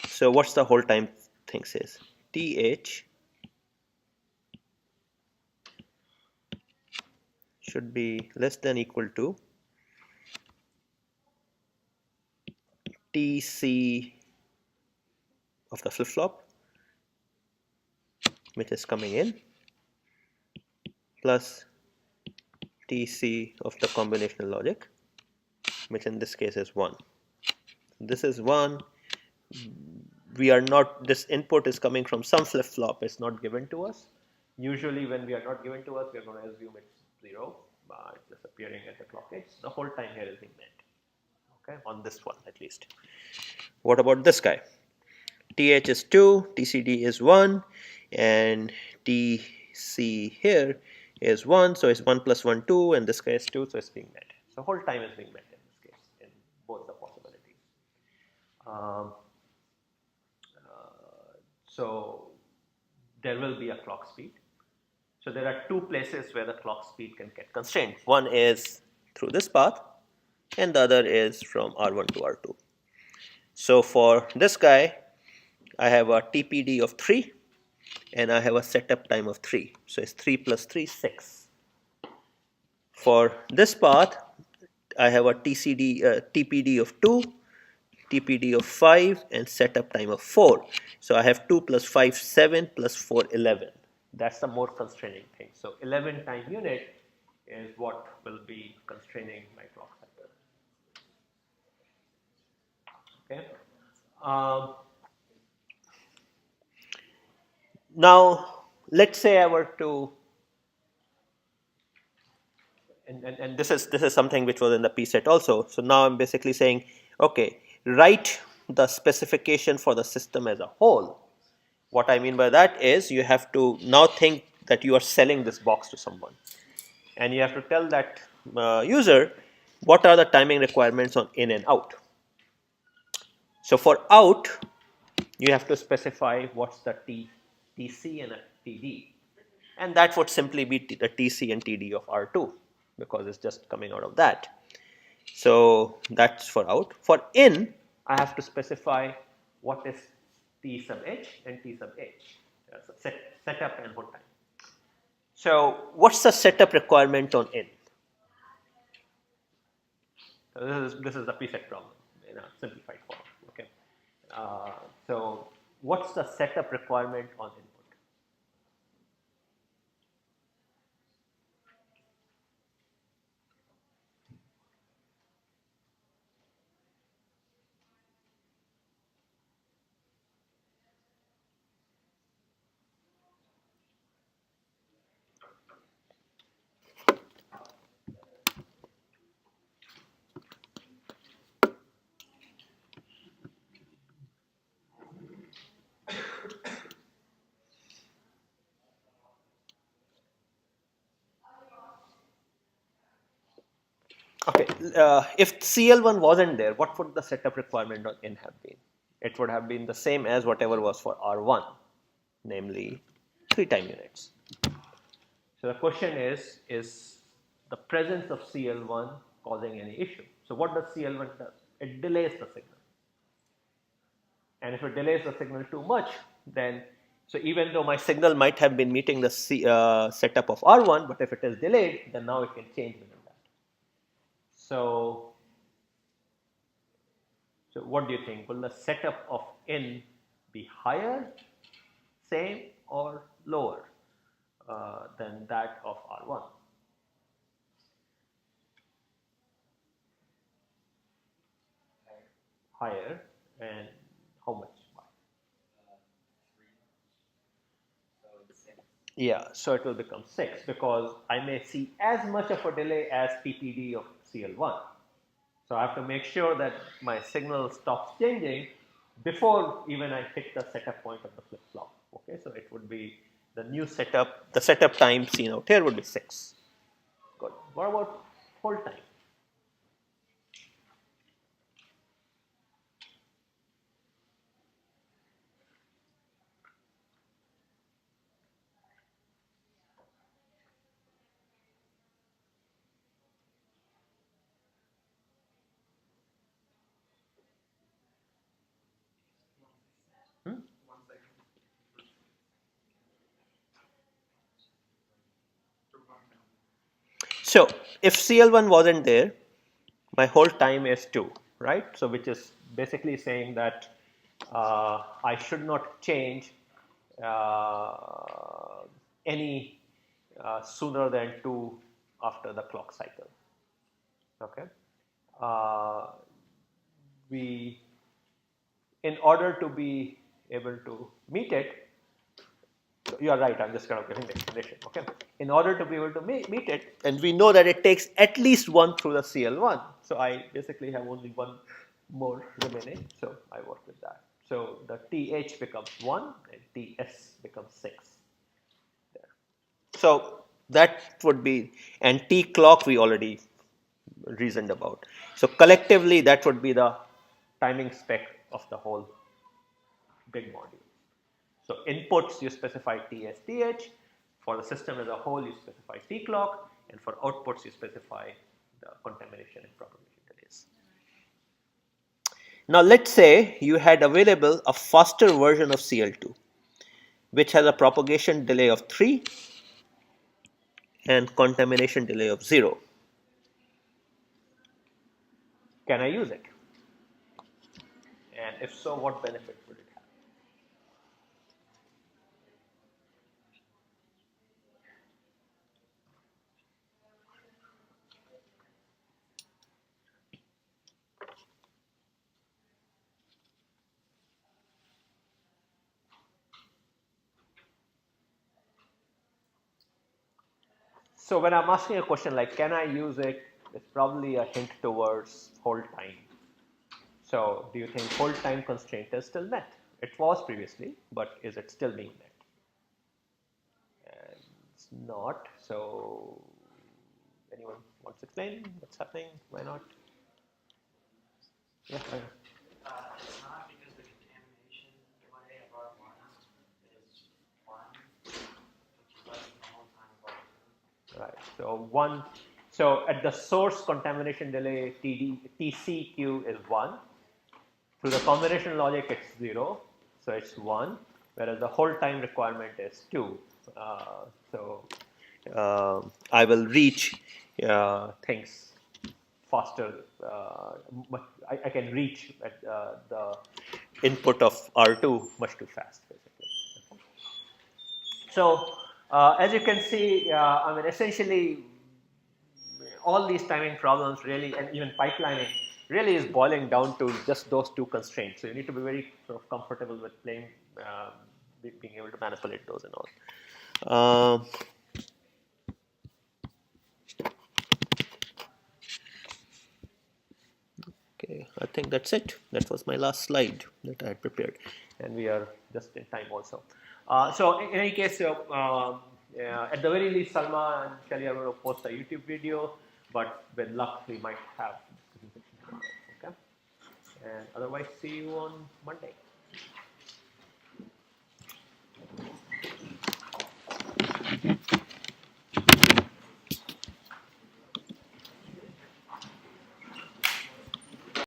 So what's the hold time thing says? TH should be less than equal to TC of the flip-flop, which is coming in, plus TC of the combinational logic, which in this case is 1. This is 1. We are not, this input is coming from some flip-flop, it's not given to us. Usually when we are not given to us, we are going to assume it's 0, but it's just appearing at the clock edge. The whole time here is being met. Okay, on this one at least. What about this guy? TH is 2, TCD is 1, and TC here is 1, so it's 1 plus 1, 2, and this guy is 2, so it's being met. So whole time is being met in this case, in both the possibilities. So there will be a clock speed. So there are two places where the clock speed can get constrained. One is through this path, and the other is from R1 to R2. So for this guy, I have a TPD of 3, and I have a setup time of 3. So it's 3 plus 3, 6. For this path, I have a TPD of 2, TPD of 5, and setup time of 4. So I have 2 plus 5, 7, plus 4, 11. That's the more constraining thing. So 11 time unit is what will be constraining my clock cycle. Okay. Now, let's say I were to, and this is something which was in the P set also. So now I'm basically saying, okay, write the specification for the system as a whole. What I mean by that is you have to now think that you are selling this box to someone, and you have to tell that user what are the timing requirements on in and out. So for out, you have to specify what's the TC and a TD, and that would simply be the TC and TD of R2 because it's just coming out of that. So that's for out. For in, I have to specify what is T sub H and T sub H. That's a setup and hold time. So what's the setup requirement on in? So this is the preset problem in a simplified form. Okay. So what's the setup requirement on input? Okay, if CL1 wasn't there, what would the setup requirement on N have been? It would have been the same as whatever was for R1, namely 3 time units. So the question is the presence of CL1 causing any issue? So what does CL1 do? It delays the signal. And if it delays the signal too much, then, so even though my signal might have been meeting the setup of R1, but if it is delayed, then now it can change within that. So what do you think? Will the setup of N be higher, same, or lower than that of R1? Higher, and how much? Yeah, so it will become 6 because I may see as much of a delay as PPD of CL1. So I have to make sure that my signal stops changing before even I hit the setup point of the flip-flop. Okay, so it would be the new setup, the setup time seen out here would be 6. Good. What about hold time? Hmm? 1 second. So if CL1 wasn't there, my hold time is 2, right? So which is basically saying that I should not change any sooner than 2 after the clock cycle. Okay. Uh, we, in order to be able to meet it, you are right, I'm just kind of giving the explanation. Okay. In order to be able to meet it, and we know that it takes at least 1 through the CL1. So I basically have only 1 more remaining. So I work with that. So the TH becomes 1 and TS becomes 6. There. So that would be, and T clock we already reasoned about. So collectively that would be the timing spec of the whole big module. So inputs you specify T as TH, for the system as a whole you specify T clock, and for outputs you specify the contamination and propagation delays. Now let's say you had available a faster version of CL2 which has a propagation delay of 3 and contamination delay of 0. Can I use it? And if so, what benefit would it have? So when I'm asking a question like, can I use it? It's probably a hint towards hold time. So do you think hold time constraint is still met? It was previously, but is it still being met? And it's not. So anyone wants to explain what's happening? Why not? Yeah. It's not because the contamination delay of R1 is 1, which is less than the whole time of R2. Right. So 1. So at the source contamination delay TCQ is 1. Through the combination logic it's 0. So it's 1. Whereas the hold time requirement is 2. I will reach things faster. I can reach at the input of R2 much too fast, basically. So as you can see, I mean, essentially, all these timing problems really, and even pipelining, really is boiling down to just those 2 constraints. So you need to be very sort of comfortable with playing, being able to manipulate those and all. Okay, I think that's it. That was my last slide that I had prepared, and we are just in time also. So in any case, at the very least, Salma and Shelly are going to post a YouTube video but with luck we might have discussion section tomorrow. Okay, and otherwise see you on Monday.